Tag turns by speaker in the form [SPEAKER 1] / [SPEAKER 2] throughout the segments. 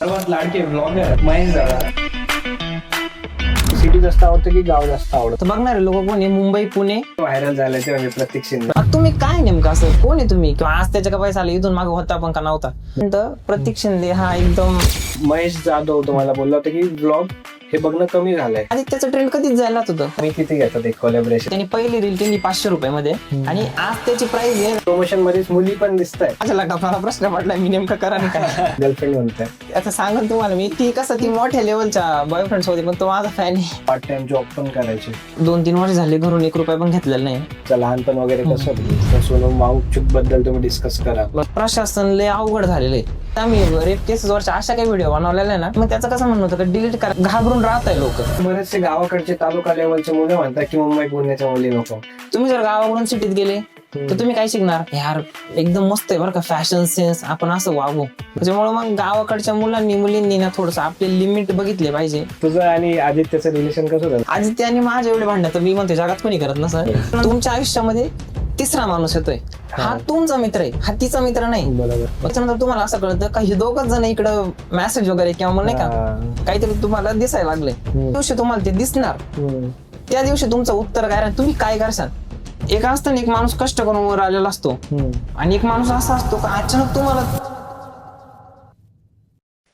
[SPEAKER 1] सर्वात लाडके ब्लॉगर महेश दादा. सिटी जास्त आवडतं की गाव जास्त आवडतं?
[SPEAKER 2] तर बघणारे लोक कोण आहे? मुंबई, पुणे.
[SPEAKER 1] व्हायरल झालं ते म्हणजे प्रत्येक शिंदे.
[SPEAKER 2] आता तुम्ही काय नेमकं असं कोण आहे तुम्ही? किंवा आज त्याच्या का पैसा आला इथून मागे होता पण का नव्हता? तर प्रतीक शिंदे हा एकदम
[SPEAKER 1] महेश जाधव तुम्हाला बोलला होता की ब्लॉग हे बघणं कमी झालंय.
[SPEAKER 2] आधी त्याचं ट्रेंड कधीच जायला होतं.
[SPEAKER 1] मी किती घेतात एक कोलॅबरेशन?
[SPEAKER 2] त्यांनी पहिली रील केली 500 रुपयामध्ये आणि आज त्याची प्राइस आहे.
[SPEAKER 1] प्रमोशन मध्येच मुली पण दिसत आहे.
[SPEAKER 2] माझ्या लग्नात मला प्रश्न पडलाय मी नेमकं करा आणि काय.
[SPEAKER 1] गर्लफ्रेंड म्हणताय.
[SPEAKER 2] आता सांगा तुम्हाला मी ती कसं ती मोठ्या लेवलच्या बॉयफ्रेंड होती पण तो माझा फॅन आहे.
[SPEAKER 1] पार्ट टाइम जॉब पण करायचे.
[SPEAKER 2] 2-3 वर्ष झाले घरून 1 रुपया पण घेतलेला नाही.
[SPEAKER 1] तर लहानपण वगैरे कसं होतं? सोनम वांगचुक बद्दल तुम्ही डिस्कस करा.
[SPEAKER 2] प्रशासन लय अवघड झालेलं आहे. आम्ही रेप केसेसवरच्या अशा काही व्हिडिओ बनवलेल्या ना मग त्याचं कसं म्हणणं होतं का डिलीट करा, घाबरून राहत आहे लोक.
[SPEAKER 1] बरेचसे गावाकडचे तालुका लेवलचे मुलं म्हणतात की मुंबई पुण्याच्या मुली नको.
[SPEAKER 2] तुम्ही जर गावाकडून सिटीत गेले तर तुम्ही काय शिकणार? यार एकदम मस्त आहे बरं का फॅशन सेन्स, आपण असं वागू. त्याच्यामुळे मग गावाकडच्या मुलांनी मुलींनी ना थोडस आपले लिमिट बघितले पाहिजे.
[SPEAKER 1] तुझं आणि आदित्यचं रिलेशन कसं झालं?
[SPEAKER 2] आदित्य आणि माझ्या एवढे भांडणं तर मी म्हणते जगात कोणी करत नसं. तुमच्या आयुष्यामध्ये तिसरा माणूस येतोय, हा तुमचा मित्र आहे, हा तिचा मित्र नाही.
[SPEAKER 1] बरोबर.
[SPEAKER 2] त्याच्यानंतर तुम्हाला असं कळतं का हे दोघच जण इकडं मेसेज वगैरे किंवा मग नाही का काहीतरी तुम्हाला दिसायला लागले. दिवशी तुम्हाला ते दिसणार, त्या दिवशी तुमचं उत्तर काय राहील, तुम्ही काय करसाल. एक असतं ना एक माणूस कष्ट करून वर आलेला असतो आणि एक माणूस असा असतो का अचानक तुम्हाला.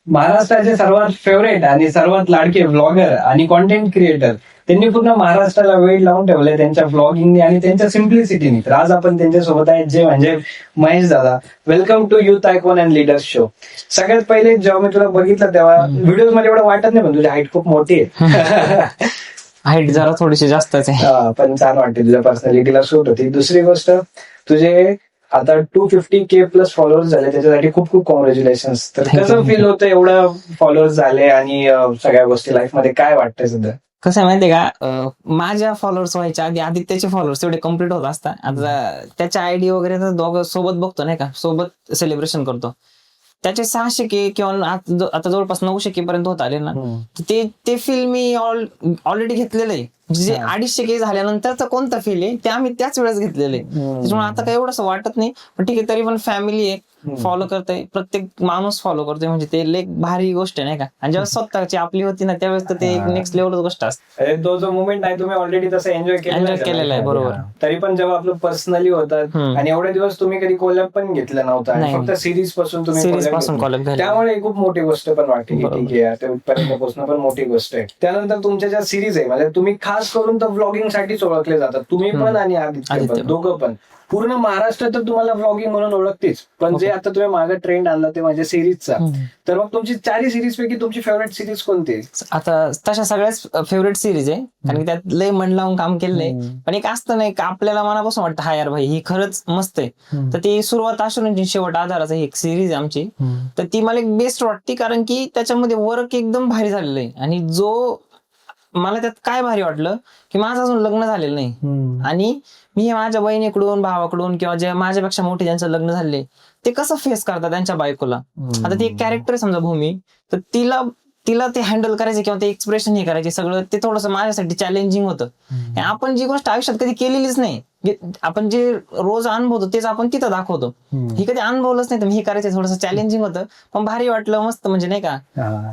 [SPEAKER 1] महाराष्ट्राचे सर्वात फेवरेट आणि सर्वात लाडके ब्लॉगर आणि कॉन्टेंट क्रिएटर त्यांनी पूर्ण महाराष्ट्राला वेळ लावून ठेवलंय त्यांच्या व्लॉगिंगने आणि त्यांच्या सिम्प्लिसिटीने. तर आज आपण त्यांच्यासोबत आहेत जे म्हणजे महेश दादा. Welcome to youth icon and leaders show. सगळ्यात पहिले जेव्हा मी तुला बघितलं तेव्हा व्हिडिओ मध्ये एवढं वाटत नाही, पण तुझी हाईट खूप मोठी आहे.
[SPEAKER 2] हाईट जरा थोडीशी जास्तच आहे
[SPEAKER 1] पण छान वाटते, तुझ्या पर्सनॅलिटीला सूट होती. दुसरी गोष्ट, तुझे आता 250K प्लस फॉलोअर्स झाले, त्याच्यासाठी खूप खूप कॉंग्रॅच्युलेशन्स. तर कसं फील होतं एवढं फॉलोअर्स झाले आणि सगळ्या गोष्टी लाईफ मध्ये काय वाटतंय सध्या?
[SPEAKER 2] कसं आहे माहितीये का, माझ्या फॉलोअर्स व्हायच्या आधी आदित्यचे फॉलोअर्स तेवढे कम्प्लीट होत असतात. आता त्याच्या आयडी वगैरे तर दोघं सोबत बघतो नाही का, सोबत सेलिब्रेशन करतो. त्याचे 600K किंवा आता जवळपास 900K पर्यंत होत आले ना, ते फील मी ऑलरेडी घेतलेलं आहे. जे 250K झाल्यानंतरचं कोणतं फील आहे ते आम्ही त्याच वेळेस घेतलेलं आहे. त्याच्यामुळे आता काही एवढंसं वाटत नाही. पण ठीक आहे, तरी पण फॅमिली आहे, फॉलो करते, प्रत्येक माणूस फॉलो करतोय म्हणजे ते लेख भारी गोष्ट आहे नाही का. आणि जेव्हा स्वतःची आपली होती ना त्यावेळेस तर ते एक नेक्स्ट लेवलच गोष्ट असते.
[SPEAKER 1] तो जो मोमेंट आहे तुम्ही ऑलरेडी तसं एन्जॉय
[SPEAKER 2] केलेला आहे. बरोबर.
[SPEAKER 1] तरी पण जेव्हा आपलं पर्सनली होतात आणि एवढे दिवस तुम्ही कधी कोलॅब पण घेतलं नव्हता, फक्त सिरीज पासून तुम्ही collab, त्यामुळे खूप मोठी गोष्ट पण वाटते की ठीक आहे त्यापर्यंत पोहोचणं पण मोठी गोष्ट आहे. त्यानंतर तुमच्या ज्या सिरीज आहे म्हणजे तुम्ही खास करून तर व्लॉगिंग साठीच ओळखले जातात, तुम्ही पण आणि आदित्य पण, दोघं पण. पूर्ण महाराष्ट्र तर तुम्हाला व्लॉगिंग म्हणून ओळखतेच, पण जे आता तुम्ही मागे ट्रेंड आणला ते म्हणजे सिरीजचा. तर मग तुमची 4 सिरीज पैकी तुमची फेवरेट सिरीज कोणती?
[SPEAKER 2] आता तशा सगळ्याच फेवरेट सिरीज आहे, कारण की त्यात लय मन लावून काम केलंय. पण एक असतं नाही का आपल्याला मनापासून वाटतं हा यार भाई ही खरंच मस्त आहे. तर ती सुरुवात असून शेवट आधाराचा ही एक सिरीज आहे आमची. तर ती मला एक बेस्ट वाटते, कारण की त्याच्यामध्ये वर्क एकदम भारी झालेलं आहे. आणि जो मला त्यात काय भारी वाटलं की माझं अजून लग्न झालेलं नाही आणि मी माझ्या बहिणीकडून, भावाकडून किंवा जे माझ्यापेक्षा मोठे ज्यांचं लग्न झाले ते कसं फेस करतात त्यांच्या बायकोला. आता ती एक कॅरेक्टर आहे समजा भूमी, तर तिला ते हँडल करायचे किंवा ते एक्सप्रेशन हे करायचे सगळं ते थोडंसं माझ्यासाठी चॅलेंजिंग होतं. आपण जी गोष्ट आयुष्यात कधी केलेलीच नाही, आपण जे रोज अनुभवतो तेच आपण तिथं दाखवतो. हे कधी अनुभवलंच नाही तर हे करायचं थोडंसं चॅलेंजिंग होतं, पण भारी वाटलं, मस्त म्हणजे नाही का.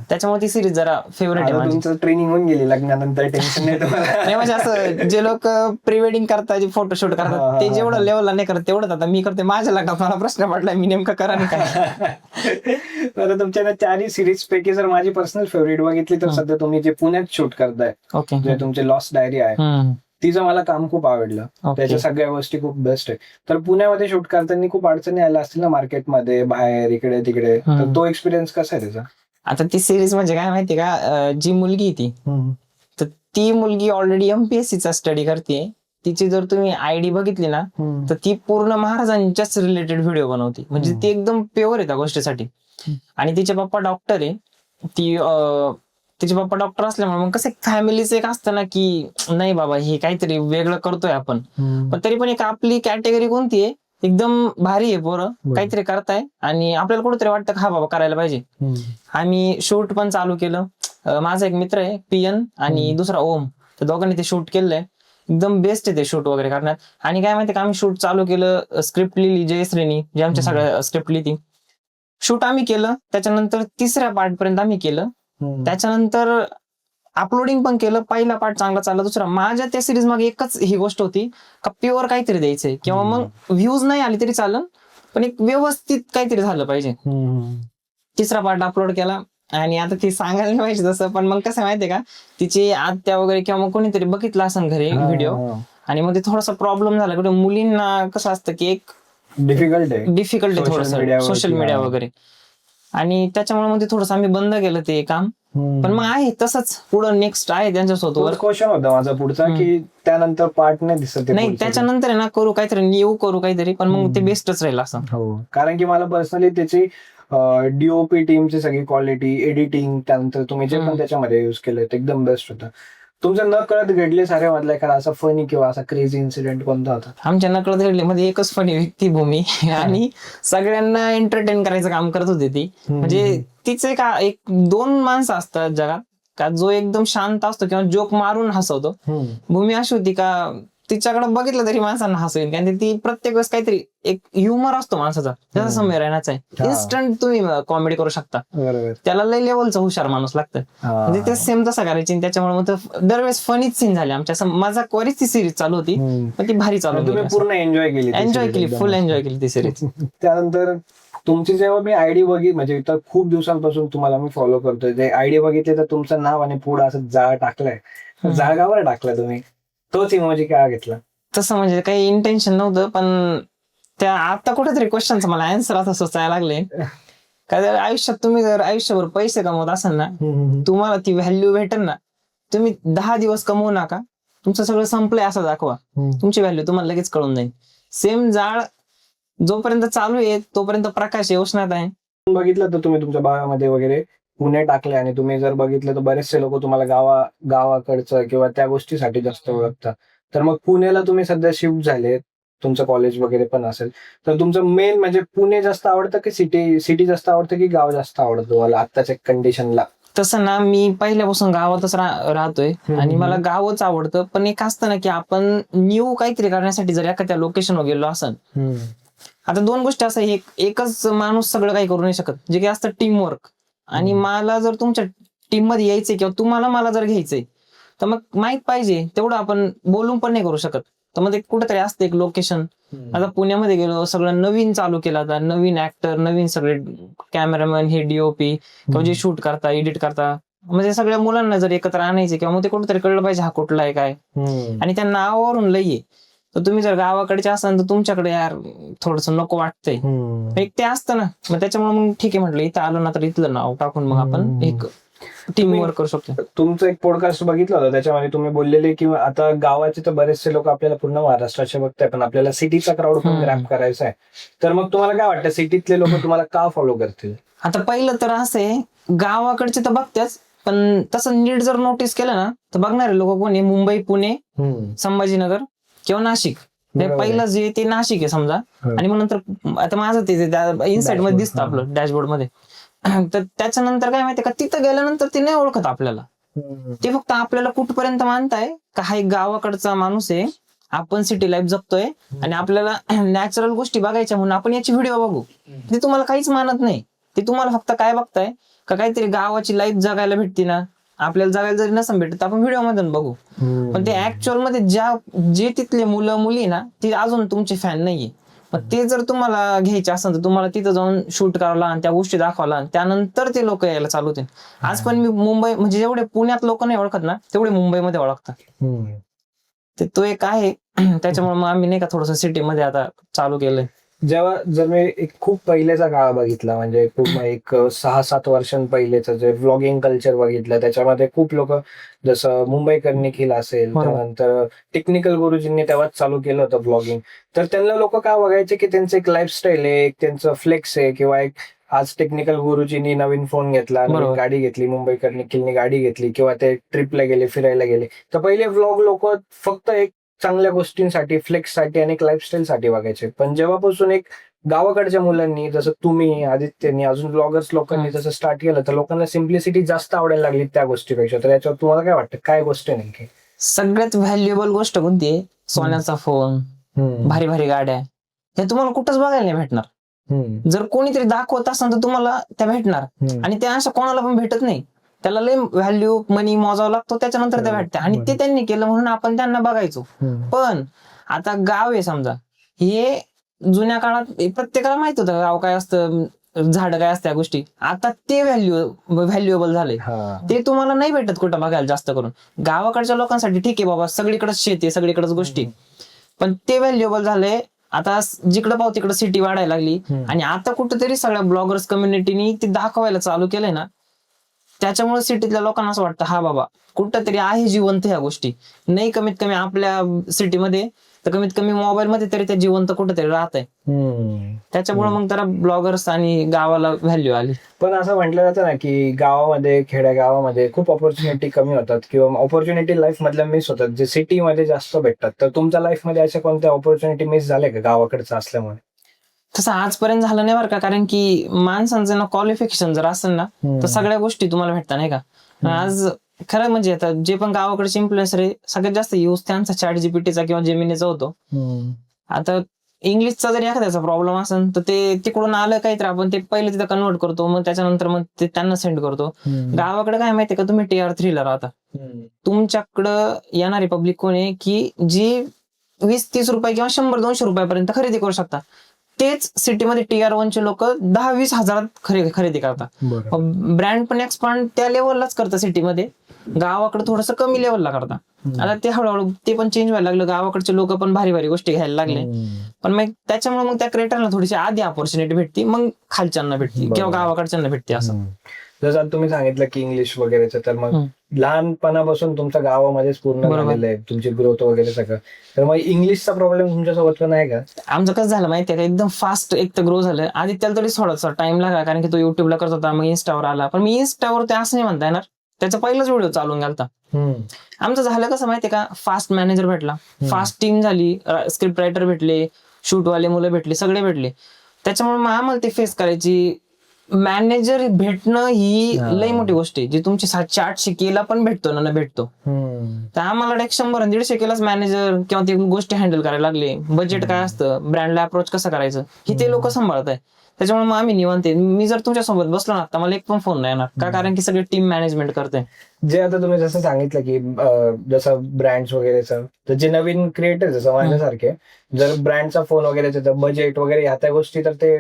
[SPEAKER 2] त्याच्यामुळे ती सिरीज जरा फेवरेट आहे माझी.
[SPEAKER 1] ट्रेनिंग होऊन गेली लग्नानंतर, टेन्शन नाही तुम्हाला?
[SPEAKER 2] नाही म्हणजे असं जे लोक प्री वेडिंग करतात, जे फोटोशूट करतात ते जेवढं लेवलला नाही करत तेवढंच आता मी करते. माझ्या लग्नात मला प्रश्न पडलाय मी नेमकं करा नाही काय.
[SPEAKER 1] बरं, तुमच्या 4 सिरीज पैकी जर माझी पर्सनल फेवरेट बघितली तर सध्या तुम्ही जे पुण्यात शूट करताय, जे तुमचे लॉस्ट डायरी आहे, तिचं मला काम खूप आवडलं. त्याच्या सगळ्या गोष्टी खूप बेस्ट आहे. तर पुण्यामध्ये शूट करताना खूप अडचणी आल्या असतील ना, मार्केटमध्ये, बाहेर, इकडे तिकडे, तर तो एक्सपिरियन्स कसा आहे त्याचा?
[SPEAKER 2] आता ती सिरीज म्हणजे काय माहितीये का, जी मुलगी ती तर ती मुलगी ऑलरेडी MPSC चा स्टडी करते. तिची जर तुम्ही आयडी बघितली ना तर ती पूर्ण महाराजांच्याच रिलेटेड व्हिडिओ बनवते. म्हणजे ती एकदम प्युअर आहे त्या गोष्टीसाठी. आणि तिचे पप्पा डॉक्टर आहे. तिचे पप्पा डॉक्टर असल्यामुळे मग कसं फॅमिलीचं एक असतं ना की नाही बाबा हे काहीतरी वेगळं करतोय आपण, पण तरी पण एक आपली कॅटेगरी कोणती आहे, एकदम भारी आहे, पोरं काहीतरी करताय आणि आपल्याला कुठेतरी वाटतं हा बाबा करायला पाहिजे. आम्ही शूट पण चालू केलं. माझा एक मित्र आहे PN आणि दुसरा ओम, तर दोघांनी ते शूट केलंय. एकदम बेस्ट आहे ते शूट वगैरे करण्यात. आणि काय माहितीये का, आम्ही शूट चालू केलं, स्क्रिप्ट लिहिली जयश्रीनी, जे आमच्या सगळ्या स्क्रिप्ट लिहिली. शूट आम्ही केलं, त्याच्यानंतर 3ऱ्या पार्ट पर्यंत आम्ही केलं, त्याच्यानंतर अपलोडिंग पण केलं. पहिला पार्ट चांगला चालला, दुसरा. माझ्या त्या सिरीज मागे एकच ही गोष्ट होती का प्युअर काहीतरी द्यायचंय, किंवा मग व्ह्यूज नाही आली तरी चालेल, पण एक व्यवस्थित काहीतरी झालं पाहिजे. 3रा पार्ट अपलोड केला, आणि आता ती सांगायला नाही पाहिजे तसं, पण मग कसं माहितीये का, तिची आत्या वगैरे किंवा मग कोणीतरी बघितलं असं घरी व्हिडिओ, आणि मग ते थोडासा प्रॉब्लेम झाला. कुठे मुलींना कसं असतं की एक डिफिकल्ट आहे थोडंसं सोशल मीडिया वगैरे, आणि त्याच्यामुळे मग ते थोडंसं आम्ही बंद केलं ते काम. पण मग आहे तसंच पुढं नेक्स्ट आहे त्यांच्यासोबत.
[SPEAKER 1] क्वेश्चन होता माझा पुढचा की त्यानंतर पार्ट नाही दिसत
[SPEAKER 2] नाही, त्याच्यानंतर आहे ना करू काहीतरी न्यू, करू काहीतरी, पण मग ते बेस्टच राहील असं.
[SPEAKER 1] हो, कारण की मला पर्सनली त्याची डीओपी टीमची सगळी क्वालिटी, एडिटिंग, त्यानंतर तुम्ही जे पण त्याच्यामध्ये युज केलं ते एकदम बेस्ट होतं. तुमचं न कळत घडले सारे मधला एखादा असा फनी किंवा असा क्रेझी इन्सिडेंट कोणता होता?
[SPEAKER 2] आमच्या न कळत घडले मध्ये एकच फनी व्यक्ती भूमी, आणि सगळ्यांना एंटरटेन करायचं काम करत होती ती. म्हणजे तिचे का 1-2 माणसं असतात जगात का जो एकदम शांत असतो किंवा जोक मारून हसवतो. भूमी अशी होती का तिच्याकडे बघितलं तरी माणसांना हसू येईल, कारण ती प्रत्येक वेळेस काहीतरी एक ह्युमर असतो माणसाचा, जसा समीर रायनाचा आहे. इन्स्टंट तुम्ही कॉमेडी करू शकता, त्याला लय लेवलचा हुशार माणूस लागतं. म्हणजे ते सेम तसा करायची, त्याच्यामुळे मग दरवेळेस फनीच सीन झाले आमच्या. असं मजाक वरीच ती सिरीज चालू होती, पण ती भारी चालू होती.
[SPEAKER 1] पूर्ण एन्जॉय केली,
[SPEAKER 2] फुल एन्जॉय केली ती सिरीज.
[SPEAKER 1] त्यानंतर तुमची जेव्हा मी आयडी बघितली, म्हणजे इथं खूप दिवसांपासून तुम्हाला मी फॉलो करतोय, ते आयडी बघितले तर तुमचं नाव आणि पुढं असं जाळ टाकलंय. जाळगावर टाकलं तुम्ही, तोच इमोजी काय घेतला?
[SPEAKER 2] तसं म्हणजे काही इंटेन्शन नव्हतं, पण त्या आता कुठेतरी क्वेश्चनचं मला आन्सर असं सुचायला लागले. काय आयुष्यात तुम्ही जर आयुष्यभर पैसे कमवत असाल ना, तुम्हाला ती व्हॅल्यू भेटेल ना. तुम्ही 10 दिवस कमवू नका, तुमचं सगळं संपलंय असं दाखवा, तुमची व्हॅल्यू तुम्हाला लगेच कळून जाईल. सेम जाळ जोपर्यंत चालू आहे तोपर्यंत प्रकाश आहे, उष्णत आहे.
[SPEAKER 1] बघितलं तर तुम्ही तुमच्या भागामध्ये वगैरे पुणे टाकले, आणि तुम्ही जर बघितलं तर बरेचसे लोक तुम्हाला गावाकडचं किंवा त्या गोष्टीसाठी जास्त ओळखतात. तर मग पुण्याला तुम्ही सध्या शिफ्ट झाले, तुमचं कॉलेज वगैरे पण असेल, तर तुमचं मेन म्हणजे पुणे जास्त आवडतं की सिटी जास्त आवडतं की गाव जास्त आवडतं तुम्हाला आत्ताच्या कंडिशनला?
[SPEAKER 2] तसं ना, मी पहिल्यापासून गावातच राहतोय, आणि मला गावच आवडतं. पण एक असतं ना की आपण न्यू काहीतरी करण्यासाठी जर एखाद्या लोकेशनवर गेलो असेल, आता 2 गोष्टी असं, एकच माणूस सगळं काही करू नाही शकत, जे काही असतं टीमवर्क. आणि मला जर तुमच्या टीम मध्ये यायचंय किंवा तुम्हाला मला जर घ्यायचंय, तर मग माहित पाहिजे तेवढं आपण बोलून पण नाही करू शकत. तर मग कुठेतरी असतं एक लोकेशन. आता पुण्यामध्ये गेलो, सगळं नवीन चालू केलं, आता नवीन ऍक्टर, नवीन सगळे कॅमेरामॅन, हे डीओपी किंवा जे शूट करता, एडिट करता, म्हणजे सगळ्या मुलांना जर एकत्र आणायचे किंवा मग ते कुठेतरी कळलं पाहिजे हा कुठला आहे काय, आणि त्या नावावरून लई आहे. तर तुम्ही जर गावाकडचे असाल तर तुमच्याकडे यार थोडस नको वाटतंय, एक ते असतं ना. मग त्याच्यामुळे मग ठीक आहे म्हटलं, इथं आलो ना तर इथलं नाव टाकून मग आपण एक टीम वर्क करू शकतो.
[SPEAKER 1] तुमचं एक पॉडकास्ट बघितलं होतं, त्याच्यामध्ये तुम्ही बोललेले की आता गावाचे तर बरेचसे लोक आपल्याला पूर्ण महाराष्ट्राचे बघताय, पण आपल्याला सिटीचा क्राऊड पण ग्रॅब करायचा आहे. तर मग तुम्हाला काय वाटतं, सिटीतले लोक तुम्हाला का फॉलो करतील?
[SPEAKER 2] आता पहिलं तर असं आहे, गावाकडचे तर बघतेच, पण तसं नीट जर नोटीस केलं ना तर बघणारे लोक कोण आहे, मुंबई, पुणे, संभाजीनगर किंवा नाशिक. पहिलं जे ते नाशिक आहे समजा, आणि मग नंतर आता माझं ते इनसाइड मध्ये दिसतं आपलं डॅशबोर्ड मध्ये. तर त्याच्यानंतर काय माहितीये का, तिथं गेल्यानंतर ते नाही ओळखत आपल्याला. ते फक्त आपल्याला कुठपर्यंत मानताय का हा एक गावाकडचा माणूस आहे, आपण सिटी लाईफ जगतोय, आणि आपल्याला नॅचरल गोष्टी बघायच्या म्हणून आपण याची व्हिडिओ बघू. ते तुम्हाला काहीच मानत नाही. ते तुम्हाला फक्त काय बघताय का, काहीतरी गावाची लाईफ जगायला भेटते ना, आपल्याला जगायला जरी नसेल भेटत आपण व्हिडिओ मधून बघू. पण ते ऍक्च्युअल मध्ये जे तिथले मुलं मुली ना, ती अजून तुमचे फॅन नाहीये. मग ते जर तुम्हाला घ्यायचे असेल तर तुम्हाला तिथं जाऊन शूट करायला आणि त्या गोष्टी दाखवायला, त्यानंतर ते लोक यायला चालू होतील. आज पण मी मुंबई, म्हणजे जेवढे पुण्यात लोक नाही ओळखत ना, तेवढे मुंबईमध्ये ओळखतात. ते तो एक आहे. त्याच्यामुळे मग आम्ही नाही का थोडस सिटीमध्ये आता चालू केलंय.
[SPEAKER 1] जर मी एक खूप पहिलेचा काळ बघितला, म्हणजे खूप एक 6-7 वर्षां पहिलेचं जे व्लॉगिंग कल्चर बघितलं, त्याच्यामध्ये खूप लोक, जसं मुंबईकर निखिल असेल, त्यानंतर टेक्निकल गुरुजींनी तेव्हाच चालू केलं होतं व्लॉगिंग. तर त्यांना लोक काय बघायचे की त्यांचं एक लाईफस्टाईल आहे, एक त्यांचं फ्लेक्स आहे, किंवा एक आज टेक्निकल गुरुजींनी नवीन फोन घेतला, नवीन गाडी घेतली, मुंबईकर निखिलनी गाडी घेतली, किंवा ते ट्रिपला गेले, फिरायला गेले. तर पहिले व्लॉग लोक फक्त एक चांगल्या गोष्टींसाठी, फ्लेक्ससाठी आणि एक लाईफस्टाईल साठी बघायचे. पण जेव्हापासून एक गावाकडच्या मुलांनी, जसं तुम्ही, आदित्यनी, अजून ब्लॉगर्स लोकांनी जसं स्टार्ट केलं, तर लोकांना सिम्प्लिसिटी जास्त आवडायला लागली त्या गोष्टीपेक्षा. तर याच्यावर तुम्हाला काय वाटतं, काय गोष्ट आहे नेमकी?
[SPEAKER 2] सगळ्यात व्हॅल्युएबल गोष्ट कोणती आहे? सोन्याचा फोन, भारी भारी गाड्या, हे तुम्हाला कुठंच बघायला नाही भेटणार. जर कोणीतरी दाखवत असेल तर तुम्हाला त्या भेटणार, आणि त्या अशा कोणाला पण भेटत नाही. त्याला लय व्हॅल्यू मनी मोजावा लागतो, त्याच्यानंतर त्या भेटते. आणि ते त्यांनी केलं म्हणून आपण त्यांना बघायचो. पण आता गाव आहे समजा, हे जुन्या काळात प्रत्येकाला माहित होतं गाव काय असतं, झाड काय असतं, या गोष्टी. आता ते व्हॅल्युएबल झाले, ते तुम्हाला नाही भेटत कुठं बघायला. जास्त करून गावाकडच्या लोकांसाठी ठीक आहे बाबा, सगळीकडेच शेती, सगळीकडेच गोष्टी, पण ते व्हॅल्युएबल झाले. आता जिकडे पाहू तिकडे सिटी वाढायला लागली, आणि आता कुठेतरी सगळ्या ब्लॉगर्स कम्युनिटीनी ते दाखवायला चालू केलंय ना, त्याच्यामुळे सिटीतल्या लोकांना असं वाटतं हा बाबा कुठंतरी आहे जिवंत ह्या गोष्टी. नाही कमीत कमी आपल्या सिटीमध्ये तर कमीत कमी मोबाईल मध्ये तरी त्या जिवंत कुठेतरी राहत आहे. त्याच्यामुळे मग त्याला ब्लॉगर्स आणि गावाला व्हॅल्यू आली.
[SPEAKER 1] पण असं म्हटलं जातं ना की गावामध्ये, खेड्या गावामध्ये खूप ऑपॉर्च्युनिटी कमी होतात, किंवा ऑपॉर्च्युनिटी लाईफ मधल्या मिस होतात, जे सिटीमध्ये जास्त भेटतात. तर तुमच्या लाईफ मध्ये अशा कोणत्या ऑपॉर्च्युनिटी मिस झाल्या का गावाकडचं असल्यामुळे?
[SPEAKER 2] तसं आजपर्यंत झालं नाही बरं का, कारण की माणसांचं ना क्वालिफिकेशन जर असेल ना तर सगळ्या गोष्टी तुम्हाला भेटतात, नाही का. आज खरं म्हणजे आता जे पण गावाकडचे इन्फ्लुएन्सर आहे, सगळ्यात जास्त यूज त्यांचा ChatGPTचा किंवा जेमिनीचा होतो. आता इंग्लिशचा जरी एखाद्याचा प्रॉब्लेम असेल तर ते तिकडून आलं काही, तर आपण ते पहिले तिथं कन्वर्ट करतो, मग त्याच्यानंतर मग ते त्यांना सेंड करतो. गावाकडे काय माहितीये का, तुम्ही TR3 ला राहता, तुमच्याकडं येणारी पब्लिक कोण आहे की जी 20-30 रुपये किंवा 100-200 रुपयापर्यंत खरेदी करू शकता. तेच सिटीमध्ये TR1 चे लोक 10-20 हजारात खरेदी करतात. ब्रँड पण एक्सपांड त्या लेवललाच करतात सिटीमध्ये, गावाकडे थोडस कमी लेवलला करतात. आता ते हळूहळू ते पण चेंज व्हायला लागलं, गावाकडचे लोक पण भारी भारी गोष्टी घ्यायला लागले. पण मग त्याच्यामुळे मग त्या क्रिएटरला थोडीशी आधी ऑपॉर्च्युनिटी भेटती, मग खालच्यांना भेटती किंवा गावाकडच्यांना भेटते. असं
[SPEAKER 1] जसं तुम्ही सांगितलं की इंग्लिश वगैरेचं, तर मग लहानपणापासून तुमच्या गावामध्येच पूर्ण झालेलं आहे तुमची ग्रोथ वगैरे सगळं, तर मग इंग्लिशचा प्रॉब्लेम तुमच्यासोबत पण आहे का?
[SPEAKER 2] आमचं कसं झालं माहितीये का, एकदम फास्ट एक तर ग्रो झालं. आधी त्याला तरी थोडासा टाइम लागला, कारण की तो युट्यूबला करत होता, मग इन्स्टावर आला. पण मी इन्स्टावर ते असं नाही म्हणता येणार, त्याचा पहिलाच व्हिडिओ चालून गेलता. आमचं झालं कसं माहितीये का, फास्ट मॅनेजर भेटला, फास्ट टीम झाली, स्क्रिप्ट रायटर भेटले, शूटवाले मुलं भेटले, सगळे भेटले. त्याच्यामुळे मग आम्हाला ते फेस करायची. मॅनेजर भेटणं ही लई मोठी गोष्ट आहे, जी तुमची 700-800 केला पण भेटतो ना भेटतो. तर आम्हाला 100-150 केलाच मॅनेजर किंवा ते गोष्टी हँडल करायला लागले. बजेट काय असतं, ब्रँडला अप्रोच कसं करायचं, हे ते लोक सांभाळत आहे. त्याच्यामुळे मग आम्ही निवांत. मी जर तुमच्यासोबत बसलो ना, तर मला एक पण फोन नाही येणार का, कारण की सगळे टीम मॅनेजमेंट करते.
[SPEAKER 1] जे आता तुम्ही जसं सांगितलं की जसं ब्रँड्स वगैरेचं, तर जे नवीन क्रिएटर जसं माझ्यासारखे, जर ब्रँडचा फोन वगैरेचं बजेट वगैरे ह्या त्या गोष्टी, तर ते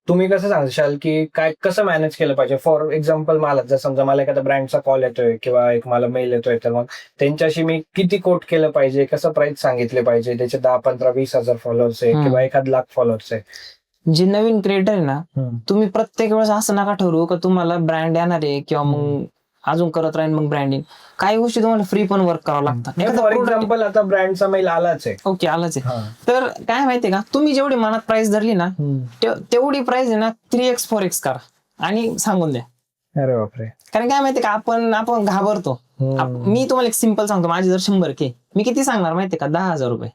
[SPEAKER 1] तुम्ही कसं सांगशाल की काय कसं मॅनेज केलं पाहिजे? फॉर एक्झाम्पल मला जर समजा मला एखादा ब्रँडचा कॉल येतोय किंवा एक मला मेल येतोय, तर मग त्यांच्याशी मी किती कोट केलं पाहिजे, कसं प्राइस सांगितले पाहिजे, त्याचे 10-15-20 हजार फॉलोअर्स आहे किंवा 1,00,000 फॉलोअर्स आहे.
[SPEAKER 2] जे नवीन क्रिएटर आहे ना, तुम्ही प्रत्येक वेळेस असं नका ठरवू का तुम्हाला ब्रँड येणार आहे किंवा मग अजून करत राहील मग ब्रँडिंग. काही गोष्टी तुम्हाला फ्री पण वर्क करावं लागतात.
[SPEAKER 1] फॉर एक्झाम्पल आता ब्रँडचा मेल आलाच आहे,
[SPEAKER 2] ओके आलाच आहे, तर काय माहितीये का, तुम्ही जेवढी मनात प्राइस धरली ना तेवढी प्राइस आहे ना 3x 4x करा आणि सांगून द्या.
[SPEAKER 1] अरे बापरे.
[SPEAKER 2] कारण काय माहितीये का, आपण घाबरतो. मी तुम्हाला एक सिंपल सांगतो, माझे जर 100K, मी किती सांगणार माहितीये का, 10,000 रुपये.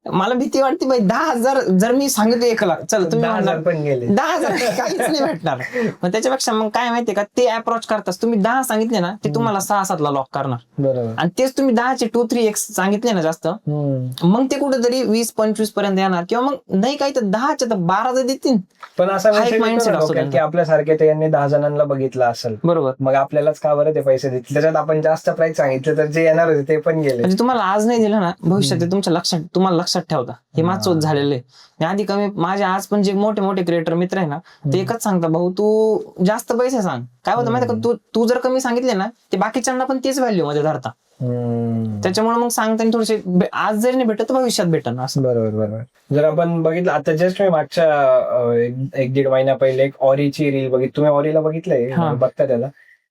[SPEAKER 2] मला भीती वाटते बाई, 10,000 जर मी सांगितलं 1,00,000, चल तुम्ही
[SPEAKER 1] 10,000 पण गेले,
[SPEAKER 2] 10,000 काहीच नाही भेटणार. मग त्याच्यापेक्षा मग काय माहितीये का, ते अप्रोच करताच तुम्ही 10 सांगितले ना, ते तुम्हाला 6-7 ला लॉक करणार.
[SPEAKER 1] बरोबर.
[SPEAKER 2] आणि तेच तुम्ही 10चे 2-3x सांगितले ना जास्त, मग ते कुठेतरी 20-25 पर्यंत येणार, किंवा मग नाही काही तर 10चे तर 12 तर देतील.
[SPEAKER 1] पण असा माइंडसेट असतो की आपल्यासारखे ते यांनी 10 जणांना बघितलं असेल,
[SPEAKER 2] बरोबर,
[SPEAKER 1] मग आपल्यालाच का बरं ते पैसे देतील. त्याच्यात आपण जास्त प्राइस सांगितलं तर जे येणार होते ते पण गेले.
[SPEAKER 2] म्हणजे तुम्हाला आज नाही दिलं ना, भविष्यात ते तुमच्या लक्षात, तुम्हाला लक्षात ठेवता. हे माझं झालेलं आहे. आधी कमी, माझे आज पण जे मोठे मोठे क्रिएटर मित्र आहे ना, ते एकच सांगता, भाऊ तू जास्त पैसे सांग. काय होतं माहिती का, तू जर कमी सांगितले ना, ते बाकीच्यांना पण तेच व्हॅल्यू मध्ये धरता. त्याच्यामुळे मग सांगताना थोडेसे, आज जरी नाही भेटत भविष्यात भेटन असं. बरोबर
[SPEAKER 1] बरोबर. जर आपण बघितलं आता जस्ट मी मागच्या 1-1.5 महिन्या पहिले एक ऑरीची रील बघितली. तुम्ही ऑरीला बघितलंय, बघता त्याला?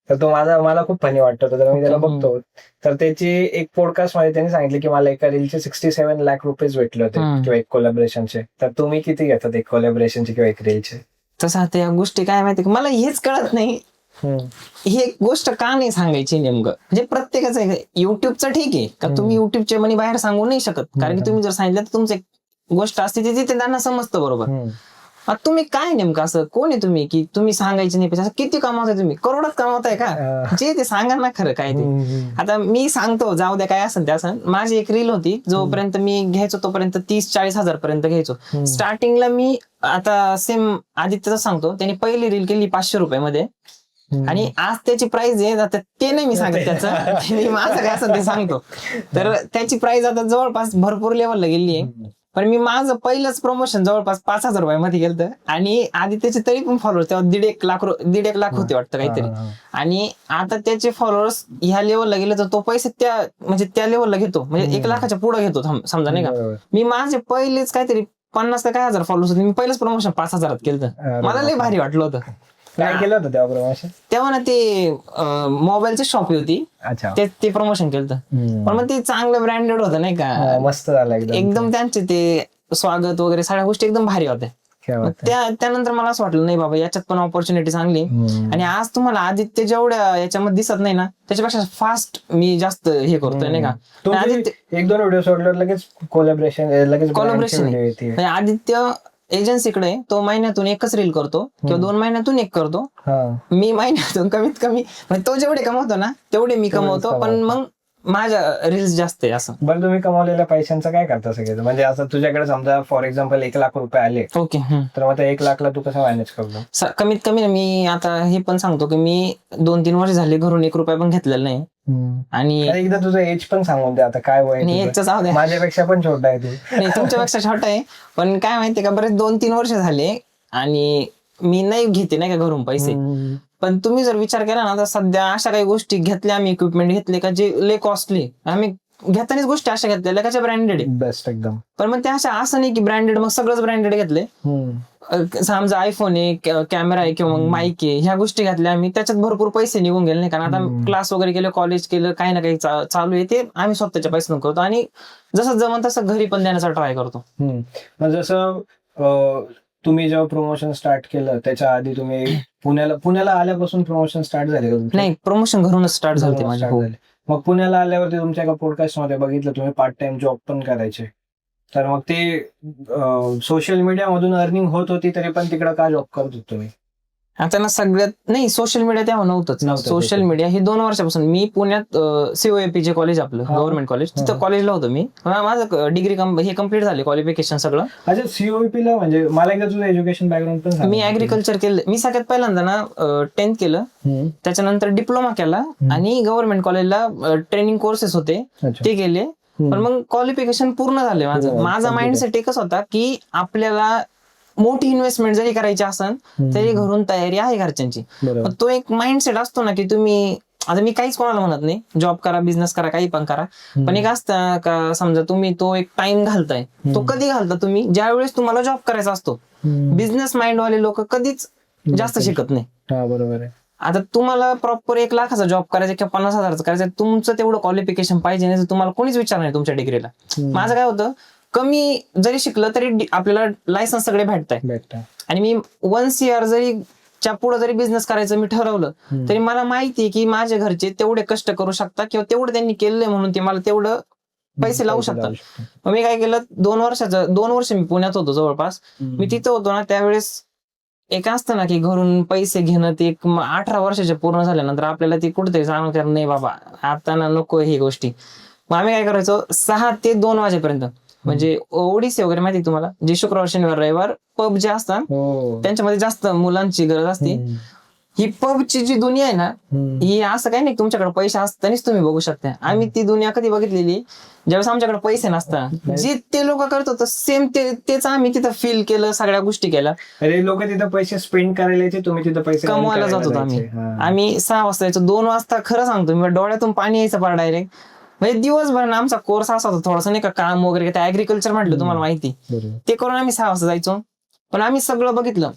[SPEAKER 1] तर तो मला खूप फनी वाटतो, तर मी त्याला बघतो. तर त्याची एक पॉडकास्ट मध्ये त्यांनी सांगितलं की मला एका रीलचे 67 लाख रुपये भेटले होते किंवा एक कोलॅबरेशनचे. तर तुम्ही किती घेतात एक कोलॅबरेशनचे किंवा एक रीलचे?
[SPEAKER 2] तसं आता या गोष्टी काय माहिती, मला हेच कळत नाही, ही गोष्ट का नाही सांगायची नेमकं. म्हणजे प्रत्येकाचं युट्यूबचं ठीक आहे का, तुम्ही युट्यूबचे मनी बाहेर सांगू नाही शकत, कारण की तुम्ही जर सांगितलं तर तुमची गोष्ट असते ती त्यांना समजतं बरोबर. आता तुम्ही काय नेमकं असं कोण आहे तुम्ही की तुम्ही सांगायचे नाही पैसे, किती कमावताय तुम्ही, करोडात कमावताय का, जे ते सांगा ना खरं काय ते. आता मी सांगतो, जाऊ द्या काय असेल ते असं. माझी एक रील होती, जोपर्यंत मी घ्यायचो तोपर्यंत 30-40 हजार पर्यंत घ्यायचो स्टार्टिंगला मी. आता सेम आदित्यच सांगतो, त्याने पहिली रील केली 500 रुपयामध्ये, आणि आज त्याची प्राइस आहे, आता ते नाही मी सांगत त्याचं, मी माझं काय असं ते सांगतो. तर त्याची प्राइस आता जवळपास भरपूर लेवलला गेली आहे. पण मी माझं पहिलंच प्रमोशन जवळपास 5,000 रुपयामध्ये गेलं, आणि आधी त्याचे तरी पण फॉलोअर्स तेव्हा 1.5 लाख होते वाटतं काहीतरी. आणि आता त्याचे फॉलोअर्स ह्या लेवलला गेले तर तो पैसे त्या लेवलला घेतो, म्हणजे 1 लाखाच्या पुढे घेतो समजा, नाही का. मी माझे पहिलेच काहीतरी 50 का काय हजार फॉलोअर्स होते, मी पहिलेच प्रमोशन 5,000 केलं. मला लय भारी वाटलं होतं.
[SPEAKER 1] काय केलं होतं तेव्हा प्रमोशन?
[SPEAKER 2] तेव्हा ना ते मोबाईलची शॉप होती, ते प्रमोशन केलं. पण मग ते चांगलं ब्रँडेड होतं, नाही का,
[SPEAKER 1] मस्त झालं
[SPEAKER 2] एकदम. त्यांचे ते स्वागत वगैरे सगळ्या गोष्टी एकदम भारी होत्या. त्यानंतर मला असं वाटलं नाही बाबा, याच्यात पण ऑपॉर्च्युनिटी चांगली. आणि आज तुम्हाला आदित्य जेवढ्या याच्यामध्ये दिसत नाही ना, त्याच्यापेक्षा फास्ट मी जास्त हे करतोय, नाही का.
[SPEAKER 1] 1-2 व्हिडिओ सोडल्यावर लगेच कोलॅबोरेशन.
[SPEAKER 2] आदित्य एजन्सीकडे तो महिन्यातून एकच रील करतो किंवा 2 महिन्यातून एक करतो. मी महिन्यातून कमीत कमी, तो जेवढे कमवतो ना तेवढे मी कमवतो, पण मग माझ्या रील्स जास्त आहे असं.
[SPEAKER 1] बरं, तुम्ही कमावलेल्या पैशांचं काय करता सगळं? म्हणजे असं तुझ्याकडे समजा फॉर एक्झाम्पल 1 लाख रुपये आले,
[SPEAKER 2] ओके,
[SPEAKER 1] तर मग त्या 1 लाखला तू कसं मॅनेज करतो?
[SPEAKER 2] कमीत कमी मी आता हे पण सांगतो की मी 2-3 वर्ष झाले घरून 1 रुपया पण घेतलेला नाही. आणि
[SPEAKER 1] एकदा तुझं एज पण सांगून दे, आता काय वय? माझ्यापेक्षा पण छोटा आहे तू.
[SPEAKER 2] नाही, तुमच्यापेक्षा छोटा आहे, पण काय माहितीये का, बरेच 2-3 वर्ष झाले आणि मी नाही घेते, नाही का, घरून पैसे. पण तुम्ही जर विचार केला ना, तर सध्या अशा काही गोष्टी घेतल्या आम्ही, इक्विपमेंट घेतले का जे लय कॉस्टली, आम्ही घेतानाच गोष्टी अशा घेतलेल्या का ब्रँडेड आहे,
[SPEAKER 1] बेस्ट एकदम.
[SPEAKER 2] पण मग त्या अशा असं नाही की ब्रँडेड मग सगळंच ब्रँडेड घेतले. समजा आयफोन आहे, कॅमेरा आहे किंवा मग माईक आहे, ह्या गोष्टी घातल्या आम्ही, त्याच्यात भरपूर पैसे निघून गेले, नाही. कारण आता क्लास वगैरे केलं, कॉलेज केलं, काही ना काही चालू आहे, ते आम्ही स्वतःच्या पैशातून करतो. आणि जसं जमन तसं घरी पण देण्याचा ट्राय करतो.
[SPEAKER 1] जसं तुम्ही जेव्हा प्रमोशन स्टार्ट केलं त्याच्या आधी तुम्ही पुण्याला आल्यापासून प्रमोशन स्टार्ट झाले का?
[SPEAKER 2] नाही, प्रमोशन घरूनच स्टार्ट झाले माझे.
[SPEAKER 1] मग पुण्याला आल्यावरती तुमच्या एका पॉडकास्ट मध्ये बघितलं तुम्ही पार्ट टाइम जॉब पण करायचे, तर मग ते सोशल मीडिया मधून अर्निंग होत होती तरी पण तिकडे का जॉब करत होतो तुम्ही?
[SPEAKER 2] आता ना सगळ्यात नाही, सोशल मीडिया तेव्हा नव्हतंच. सोशल मीडिया हे 2 वर्षापासून मी पुण्यात COAP जे कॉलेज आपलं गव्हर्नमेंट कॉलेज, तिथं कॉलेजला होतो मी. माझं डिग्री हे कम्प्लीट झाले, क्वालिफिकेशन सगळं.
[SPEAKER 1] अच्छा, COAP ला म्हणजे मला एकदा तुझं एज्युकेशन बॅकग्राऊंड पण सांग.
[SPEAKER 2] मी ऍग्रिकल्चर केलं. मी सगळ्यात पहिल्यांदा ना 10th केलं, त्याच्यानंतर डिप्लोमा केला, आणि गव्हर्नमेंट कॉलेजला ट्रेनिंग कोर्सेस होते ते केले. पण मग क्वालिफिकेशन पूर्ण झाले माझं. माझा माइंडसेट एकच होता की आपल्याला मोठी इन्व्हेस्टमेंट जरी करायची असेल तरी घरून तयारी आहे घरच्यांची. तो एक माइंडसेट असतो ना की तुम्ही, आता मी काहीच कोणाला म्हणत नाही, जॉब करा, बिझनेस करा, काही पण करा, पण एक असतं का समजा तुम्ही तो एक टाइम घालताय, तो कधी घालता तुम्ही ज्यावेळेस तुम्हाला जॉब करायचा असतो. बिझनेस माइंड वाले लोक कधीच जास्त शिकत नाही.
[SPEAKER 1] बरोबर आहे.
[SPEAKER 2] आता तुम्हाला प्रॉपर 1 लाखाचा जॉब करायचा किंवा 50,000चा करायचा, तुमचं तेवढं क्वालिफिकेशन पाहिजे, नाही तर तुम्हाला कोणीच विचारणार नाही तुमच्या डिग्रीला. माझं काय होतं, कमी जरी शिकलं तरी आपल्याला लायसन्स सगळे भेटताय. आणि मी 1 CR जरी च्या पुढे जरी बिझनेस करायचं मी ठरवलं तरी मला माहिती की माझ्या घरचे तेवढे कष्ट करू शकतात किंवा तेवढं त्यांनी केलंय म्हणून ते मला तेवढं पैसे लावू शकतात. मग मी काय केलं, 2 वर्ष मी पुण्यात होतो जवळपास. मी तिथं होतो ना त्यावेळेस एक असतं ना की घरून पैसे घेणं, ते 18 वर्षाचे पूर्ण झाल्यानंतर आपल्याला ते कुठेतरी जाणवतं नाही बाबा आता ना नको ही गोष्टी. मग आम्ही काय करायचो 6 ते 2 वाजेपर्यंत, म्हणजे ओडिसी वगैरे माहिती तुम्हाला, जे शुक्रवार शनिवार रविवार पब जे असतात त्यांच्यामध्ये जास्त मुलांची गरज असते. ही पबची जी दुनिया आहे ना, ही असं काही नाही तुमच्याकडे पैसे असतानाच तुम्ही बघू शकता. आम्ही ती दुनिया कधी बघितलेली ज्यावेळेस आमच्याकडे पैसे नसतात. जे ते लोक करत होतं सेम तेच आम्ही तिथं फील केलं, सगळ्या गोष्टी केल्या.
[SPEAKER 1] अरे लोक तिथं पैसे स्पेंड करायला यायचे, तुम्ही तिथं पैसे
[SPEAKER 2] कमवायला जात होतो. आम्ही 6 वाजता यायचो, 2 वाजता खरं सांगतो मी डोळ्यातून पाणी यायचं पार डायरेक्ट. म्हणजे दिवसभर आमचा कोर्स असा होता थोडासा, नाही का, काम वगैरे ऍग्रिकल्चर म्हटलं तुम्हाला माहिती, ते करून आम्ही 6 वाजता जायचो. पण आम्ही सगळं बघितलं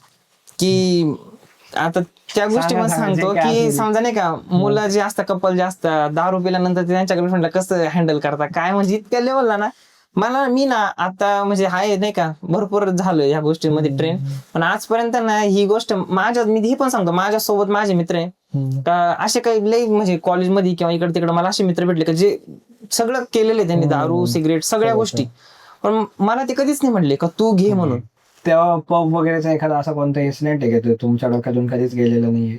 [SPEAKER 2] की आता त्या गोष्टी पण सांगतो की समजा नाही का, मुलं जे असतात, कपल जे असतात, दारू पिल्यानंतर ते त्यांच्या गर्लफ्रेंडला कसं हँडल करतात काय, म्हणजे इतक्या लेवलला ना मी ना आता म्हणजे हाय नाही का भरपूर झालोय ह्या गोष्टींमध्ये ट्रेन. पण आजपर्यंत ना ही गोष्ट मी हे पण सांगतो, माझ्यासोबत माझे मित्र आहे का असे काही लई म्हणजे कॉलेजमध्ये किंवा इकडे तिकडे मला असे मित्र भेटले का जे सगळं केलेलं आहे त्यांनी, दारू सिगरेट सगळ्या गोष्टी, पण मला ते कधीच नाही म्हणले का तू घे म्हणून.
[SPEAKER 1] तेव्हा पब वगैरेचा एखादा असा कोणता इन्सिडेंट आहे का तुमच्या डोक्यातून कधीच गेलेला नाहीये?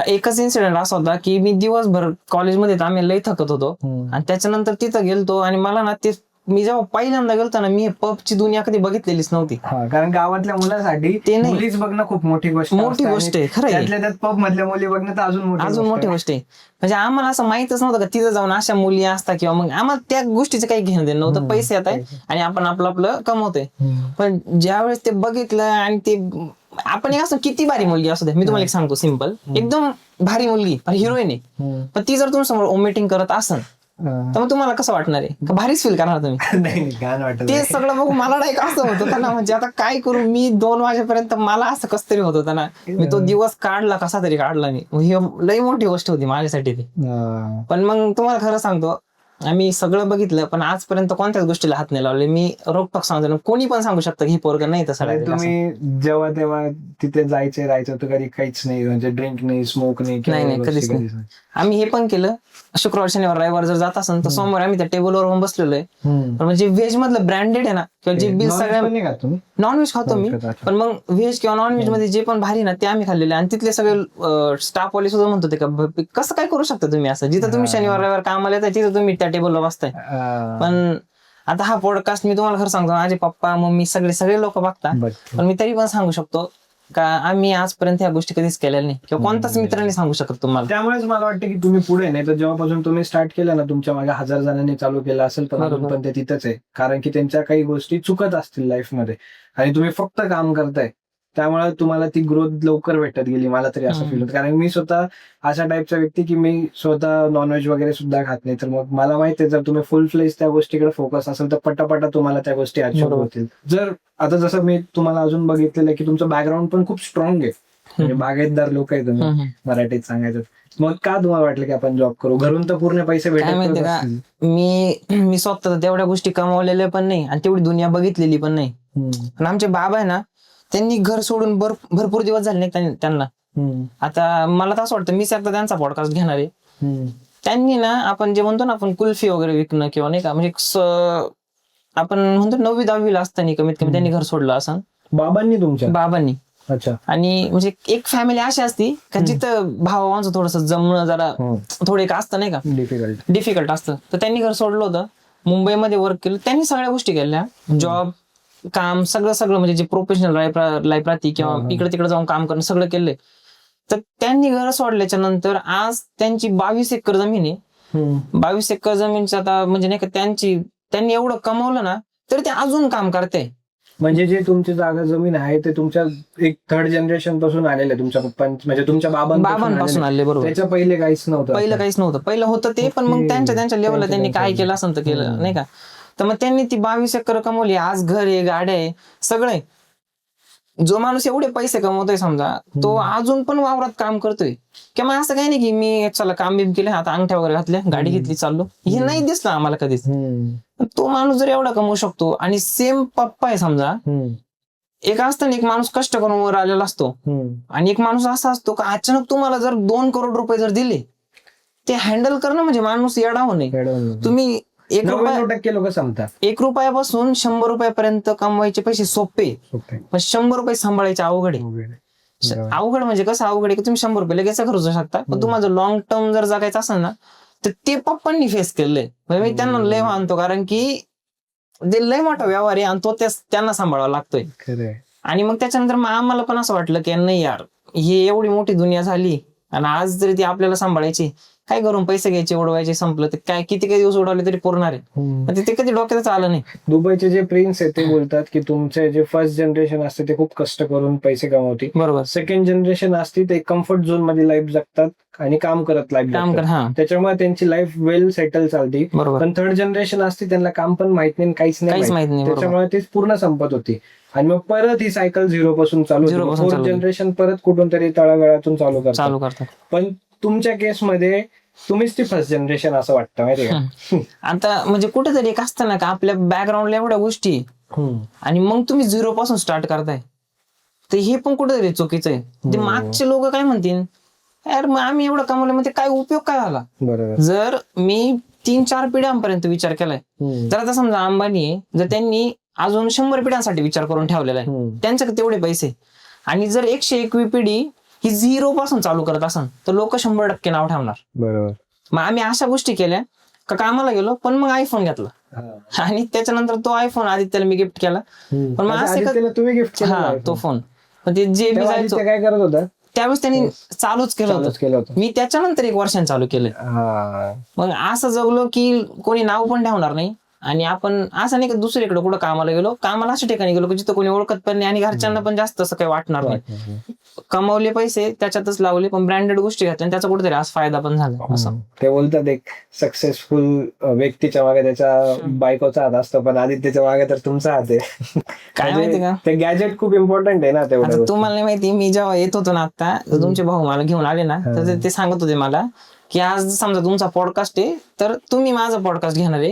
[SPEAKER 2] एकच इन्सिडेंट असा होता की मी दिवसभर कॉलेजमध्ये आम्ही लई थकत होतो आणि त्याच्यानंतर तिथं गेलतो आणि मला ना ते मी जेव्हा पहिल्यांदा गेलतो ना, मी पबची दुनिया कधी बघितलेलीच नव्हती.
[SPEAKER 1] कारण गावातल्या मुलांसाठी
[SPEAKER 2] ते नाही,
[SPEAKER 1] मुलीच बघणं खूप मोठी गोष्ट
[SPEAKER 2] आहे खरं.
[SPEAKER 1] त्यातल्या त्यात पब मधल्या मुली बघणं तर अजून
[SPEAKER 2] मोठी गोष्ट आहे. म्हणजे आम्हाला असं माहितच नव्हतं का तिथं जाऊन अशा मुली असतात किंवा मग आम्हाला त्या गोष्टीचं काही घेणं देणं नव्हतं. पैसे येत आहे आणि आपण आपलं कमवतोय. पण ज्यावेळेस ते बघितलं आणि ते आपण असं किती भारी मुलगी असू दे, मी तुम्हाला एक सांगतो सिंपल, एकदम भारी मुलगी पण हिरोईन आहे, पण ती जर तुम्ही समोर ओमिटिंग करत असन तर मग तुम्हाला कसं वाटणार आहे? का भारीच फील करणार तुम्ही? ते सगळं बघू मला नाही असं होत होतं ना, म्हणजे आता काय करू मी 2 वाजेपर्यंत मला असं कसं तरी होत होतं ना. मी तो दिवस काढला कसा तरी काढला मी. ही लई मोठी गोष्ट होती माझ्यासाठी ती. पण मग तुम्हाला खरं सांगतो आम्ही सगळं बघितलं पण आजपर्यंत कोणत्याच गोष्टीला हात नाही लावले. मी रोखटोक सांगतो, कोणी पण सांगू शकतं की ही पोरग नाही तसं.
[SPEAKER 1] तुम्ही जेव्हा तेव्हा तिथे राहायचं तर कधी काहीच नाही, म्हणजे ड्रिंक नाही, स्मोक नाही?
[SPEAKER 2] नाही, कधीच नाही. आम्ही हे पण केलं, शुक्रवार शनिवार रविवार जर जात असेल तर सोमवार आम्ही त्या टेबलवर बसलेलो आहे. पण म्हणजे व्हेज मधलं ब्रँडेड आहे ना, किंवा जे बिल सगळ्या नॉनव्हेज खातो मी, पण मग व्हेज किंवा नॉनव्हेज मध्ये जे पण भारी ना ते आम्ही खाल्लेले. आणि तिथले सगळे स्टाफ वाले सुद्धा म्हणत होते का कसं काय करू शकता तुम्ही असं, जिथं तुम्ही शनिवार रविवार कामाला येतात तिथं तुम्ही त्या टेबलवर बसताय. पण आता हा पॉडकास्ट मी तुम्हाला खरं सांगतो, माझे पप्पा मम्मी सगळे लोक बघतात, पण मी तरी पण सांगू शकतो का आम्ही आजपर्यंत ह्या गोष्टी कधीच केलेल्या नाही किंवा कोणताच मित्रांनी सांगू शकत तुम्हाला.
[SPEAKER 1] त्यामुळेच मला वाटतं की तुम्ही पुढे नाही तर जेव्हापासून तुम्ही स्टार्ट केलं ना, तुमच्या मागे 1000 जणांनी चालू केलं असेल पण अजून पण ते तिथंच आहे, कारण की त्यांच्या काही गोष्टी चुकत असतील लाईफ मध्ये आणि तुम्ही फक्त काम करताय, त्यामुळे तुम्हाला ती ग्रोथ लवकर भेटत गेली. मला तरी असं फील होतं, कारण मी स्वतः अशा टाईपचा व्यक्ती की मी स्वतः नॉनव्हेज वगैरे सुद्धा खात नाही, तर मग मला माहिती आहे जर तुम्ही फुल फ्लेज त्या गोष्टीकडे फोकस असेल तर पटापटा तुम्हाला त्या गोष्टी अचीव्ह होतील. जर आता जसं मी तुम्हाला अजून बघितलेलं आहे की तुमचं बॅकग्राऊंड पण खूप स्ट्रॉंग आहे, म्हणजे बागायतदार लोक आहे तुम्ही मराठीत सांगायचं, मग का तुम्हाला वाटलं की आपण जॉब करू? घरून तर पूर्ण पैसे भेटत
[SPEAKER 2] का मी स्वतः तेवढ्या गोष्टी कमावलेल्या पण नाही आणि तेवढी दुनिया बघितलेली पण नाही. आणि आमचे बाबा आहे ना, त्यांनी घर सोडून भरपूर दिवस झाले नाही त्यांना. आता मला तर असं वाटतं मीच आता त्यांचा पॉडकास्ट घेणार आहे. त्यांनी ना, आपण जे म्हणतो ना आपण कुल्फी वगैरे विकणं किंवा नाही का, म्हणजे आपण म्हणतो 9वी 10वी ला असताना कमीत कमी त्यांनी घर सोडलं असं. बाबांनी.
[SPEAKER 1] अच्छा.
[SPEAKER 2] आणि म्हणजे एक फॅमिली अशी असती का जिथं भावांचं थोडस जमणं जरा थोडं एक असतं नाही का, डिफिकल्ट असतं. तर त्यांनी घर सोडलं होतं, मुंबईमध्ये वर्क केलं त्यांनी, सगळ्या गोष्टी केल्या, जॉब काम सगळं म्हणजे जे प्रोफेशनल लाईफ राहते किंवा इकडे तिकडे जाऊन काम करणं सगळं केलंय. तर त्यांनी घर सोडल्याच्या नंतर आज त्यांची 22 एकर जमीन आहे. 22 एकर जमीनचं आता म्हणजे नाही का त्यांनी एवढं कमवलं ना तरी ते अजून काम करते.
[SPEAKER 1] म्हणजे जे तुमची जागा जमीन आहे ते तुमच्या एक 3rd जनरेशन पासून आलेलं आहे, तुमच्या पप्पांचं म्हणजे तुमच्या
[SPEAKER 2] बाबांपासून आले. बरोबर.
[SPEAKER 1] त्याच्या पहिले काहीच नव्हतं.
[SPEAKER 2] पहिलं होतं ते, पण मग त्यांच्या लेवलला त्यांनी काय केलं असं तर केलं नाही का. तर मग त्यांनी ती 22 एकर कमवली, आज घर आहे, गाड्या आहे, सगळे. जो माणूस एवढे पैसे कमवतोय समजा, तो अजून पण वावरात काम करतोय किंवा असं काही नाही की मी चला काम बिम केलं, आता अंगठ्या वगैरे घातल्या, गाडी घेतली, चाललो, हे नाही दिसलं आम्हाला कधीच. तो माणूस जर एवढा कमवू शकतो आणि सेम पप्पा आहे समजा, एक असतं ना एक माणूस कष्ट करून वर आलेला असतो आणि एक माणूस असा असतो का अचानक तुम्हाला जर 2 करोड रुपये जर दिले, ते हँडल करणं म्हणजे माणूस येडा होणे. तुम्ही
[SPEAKER 1] 90% लोक सांगतात
[SPEAKER 2] 1 रुपयापासून 100 रुपयापर्यंत कमवायचे पैसे सोपे, पण 100 रुपये सांभाळायचे अवघड आहे. अवघड म्हणजे कसं अवघड आहे की तुम्ही 100 रुपये लगेच खर्चू शकता, पण तुम्हाला लॉंग टर्म जर जगायचं असेल ना तर ते पप्पांनी फेस केलंय. म्हणजे मी त्यांना लय मानतो, कारण की ते लय मोठा व्यवहार आहे आणि तो त्यांना सांभाळावा लागतोय. आणि मग त्याच्यानंतर मग आम्हाला पण असं वाटलं की नाही यार, ही एवढी मोठी दुनिया झाली आणि आज जरी ती आपल्याला सांभाळायची, काय करून पैसे घ्यायचे, उडवायचे, संपलं तर काय, किती काही दिवस उडवले तरी पुरणार आहे. ते कधी डोक्यातच आलं नाही.
[SPEAKER 1] दुबईचे जे प्रिन्स आहेत ते बोलतात की तुमचे जे फर्स्ट जनरेशन असते ते खूप कष्ट करून पैसे कमवते,
[SPEAKER 2] बरोबर.
[SPEAKER 1] सेकंड जनरेशन असते ते कम्फर्ट झोन मध्ये लाईफ जगतात आणि काम करत लाईफ, त्याच्यामुळे त्यांची लाईफ वेल सेटल चालते. पण 3rd जनरेशन असते त्यांना काम पण माहित नाही, काहीच नाही, त्याच्यामुळे ते पूर्ण संपत होती आणि मग परत ही सायकल 0 पासून चालू होती. 4th जनरेशन परत कुठून तरी तळागाळातून चालू करतात. पण तुमच्या केसमध्ये तुम्हीच ती फर्स्ट जनरेशन असं वाटतं, माहिती का.
[SPEAKER 2] आता म्हणजे कुठेतरी एक असतं ना का आपल्या बॅकग्राऊंडला एवढ्या गोष्टी आणि मग तुम्ही 0 पासून स्टार्ट करताय, तर हे पण कुठेतरी चुकीचं आहे. ते मागचे लोक काय म्हणतील, यार मग आम्ही एवढं कमवलं, म्हणजे काय उपयोग काय झाला. जर मी 3-4 पिढ्यांपर्यंत विचार केलाय, जर आता समजा अंबानी जर त्यांनी अजून 100 पिढ्यांसाठी विचार करून ठेवलेला आहे. त्यांच्याकडे तेवढे पैसे, आणि जर 101वी पिढी ही 0 पासून चालू करत असेल तर लोक 100% नाव ठेवणार.
[SPEAKER 1] बरोबर.
[SPEAKER 2] मग आम्ही अशा गोष्टी केल्या का कामाला गेलो पण मग आयफोन घेतला, आणि त्याच्यानंतर तो आयफोन आदित्यला मी गिफ्ट केला. पण मग असं
[SPEAKER 1] तुम्ही गिफ्ट
[SPEAKER 2] हा तो फोन, पण ते जे मी जायचो
[SPEAKER 1] काय करत होता
[SPEAKER 2] त्यावेळेस त्यांनी चालूच केलं होतं. मी त्याच्यानंतर 1 वर्षाने चालू केलं. मग असं जगलो की कोणी नाव पण ठेवणार नाही, आणि आपण असं नाही की दुसरीकडे कुठं कामाला गेलो, कामाला अशा ठिकाणी गेलो की जिथं कोणी ओळखत पण नाही आणि घरच्यांना पण जास्त असं काही वाटणार नाही. कमवले पैसे त्याच्यातच लावले, पण ब्रँडेड गोष्टी घातल्या आणि त्याचा कुठेतरी आज फायदा पण झाला. असं
[SPEAKER 1] ते बोलतात एक सक्सेसफुल व्यक्तीच्या मागे त्याच्या बायकोचा हात असतो, पण आदित्यच्या मागे तर तुमचा हात आहे.
[SPEAKER 2] काय माहिती का,
[SPEAKER 1] ते गॅजेट खूप इम्पॉर्टंट आहे ना तेवढं.
[SPEAKER 2] तुम्हाला नाही माहिती, मी जेव्हा येत होतो ना आता, तुमचे भाऊ मला घेऊन आले ना, तर ते सांगत होते मला की आज समजा तुमचा पॉडकास्ट आहे तर तुम्ही माझा पॉडकास्ट घेणार आहे,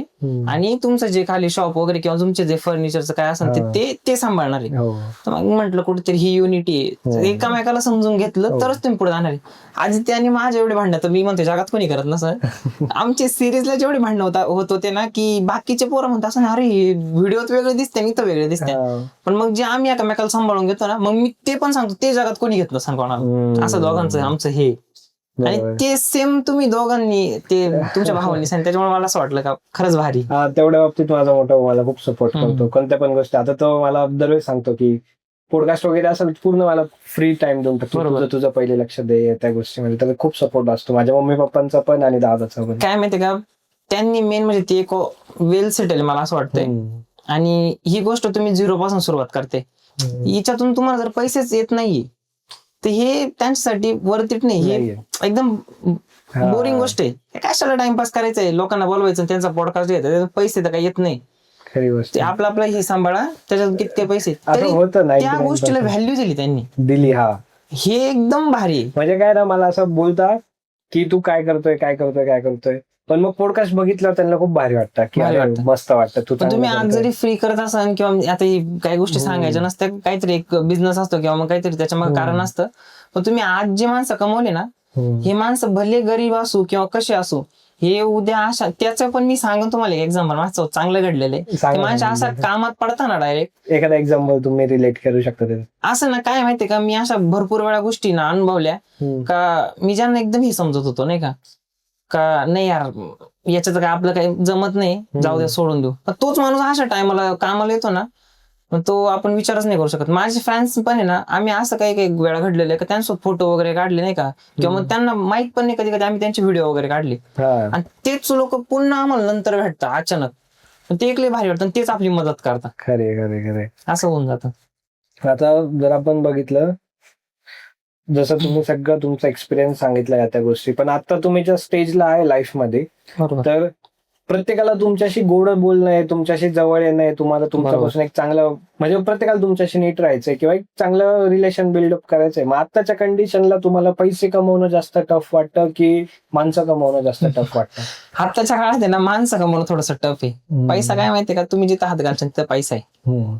[SPEAKER 2] आणि तुमचं जे खाली शॉप वगैरे किंवा तुमचे जे फर्निचरचं काय असेल ते सांभाळणार आहे. तर मग म्हटलं कुठेतरी ही युनिटी आहे, एकामेकाला समजून घेतलं तरच तुम्ही पुढे जाणार आहे. आज त्याने माझ्या एवढे भांडणं तर मी म्हणते जगात कोणी करत नसं. आमचे सिरीजला जेवढे भांडणं होत होते ना, की बाकीचे पोरं म्हणतात असं अरे व्हिडिओत वेगळे दिसते मी तर वेगळे दिसते, पण मग जे आम्ही एकामेकाला सांभाळून घेतो ना, मग मी ते पण सांगतो ते जगात कोणी घेत नसं कोणाला. असं दोघांचं आमचं हे, आणि ते सेम तुम्ही दोघांनी ते तुमच्या भावांनी सांगितलं, त्याच्यामुळे मला असं वाटलं का खरंच भारी.
[SPEAKER 1] तेवढ्या बाबतीत माझा मोठा मला खूप सपोर्ट करतो कोणत्या पण गोष्टी. आता तो मला दरवेळेस सांगतो की पॉडकास्ट वगैरे असेल पूर्ण मला फ्री टाइम देऊन टाकतो, तुझं पहिले लक्ष दे त्या गोष्टीमध्ये. त्याला खूप सपोर्ट असतो माझ्या मम्मी पप्पांचा पण आणि दादाचा पण.
[SPEAKER 2] काय माहितीये का, त्यांनी मेन म्हणजे ते एक वेल सेटल मला असं वाटतंय, आणि ही गोष्ट तुम्ही 0 पासून सुरुवात करते, हिच्यातून तुम्हाला जर पैसेच येत नाहीये तर हे त्यांच्यासाठी वर्थ इट नाही. हे एकदम बोरिंग गोष्ट आहे. कशाला टाइमपास करायचंय, लोकांना बोलवायचं त्यांचा पॉडकास्ट घ्यायचा, पैसे तर काही येत नाही.
[SPEAKER 1] खरी गोष्ट,
[SPEAKER 2] ते आपलं हे सांभाळा, त्याच्यात कितके पैसे त्या गोष्टीला व्हॅल्यू दिली त्यांनी
[SPEAKER 1] दिली.
[SPEAKER 2] हे एकदम भारी.
[SPEAKER 1] म्हणजे काय ना, मला असं बोलता की तू काय करतोय, पण मग पॉडकास्ट बघितल्यावर त्यांना खूप भारी वाटतं की मस्त वाटतं.
[SPEAKER 2] तुम्ही आज जरी फ्री करत असाल किंवा आता काही गोष्टी सांगायच्या नसत्या, काहीतरी एक बिझनेस असतो किंवा मग काहीतरी त्याच्यामध्ये कारण असतं, पण तुम्ही आज जे माणसं कमवले ना, हे माणसं भले गरीब असू किंवा कसे असू, हे उद्या अशा, त्याचं पण मी सांगून तुम्हाला एक्झाम्पल माझं चांगलं घडलेलं आहे. माणसं असा कामात पडताना डायरेक्ट
[SPEAKER 1] एखादा एक्झाम्पल तुम्ही रिलेट करू शकता
[SPEAKER 2] असं ना. काय माहितीये का, मी अशा भरपूर वेळा गोष्टी ना अनुभवल्या का, मी ज्यांना एकदम ही समजत होतो नाही का नाही यार याच्यात काय आपलं काही जमत नाही, जाऊ द्या सोडून देऊ, तोच माणूस अशा टायमाला कामाला येतो ना, तो आपण विचारच नाही करू शकत. माझे फॅन्स पण आहे ना, आम्ही असं काही वेळा घडलेलं आहे का त्यांच्यासोबत फोटो वगैरे काढले नाही का, किंवा मग त्यांना माहित पण नाही कधी कधी आम्ही त्यांचे व्हिडिओ वगैरे काढले, आणि तेच लोक पुन्हा आम्हाला नंतर भेटतात अचानक, ते एक लय भारी वाटतं, तेच आपली मदत करतात.
[SPEAKER 1] खरे
[SPEAKER 2] असं होऊन जातं.
[SPEAKER 1] आता जर आपण बघितलं, जसं तुम्ही सगळं तुमचा एक्सपिरियन्स सांगितला त्या गोष्टी, पण आता तुम्ही ज्या स्टेजला आहे लाईफ मध्ये, तर प्रत्येकाला तुमच्याशी गोड बोलणं आहे, तुमच्याशी जवळ येणं आहे, तुम्हाला तुमच्यापासून एक चांगलं, म्हणजे प्रत्येकाला तुमच्याशी नीट राहायचंय किंवा एक चांगलं रिलेशन बिल्डअप करायचंय. मग आताच्या कंडिशनला तुम्हाला पैसे कमवणं जास्त टफ वाटतं की माणसं कमवणं जास्त टफ वाटतं?
[SPEAKER 2] आताच्या काळात आहे ना, माणसं कमवणं थोडंसं टफ आहे. पैसा काय माहितीये का, तुम्ही जिथं हात घालशाल तिथं पैसा आहे.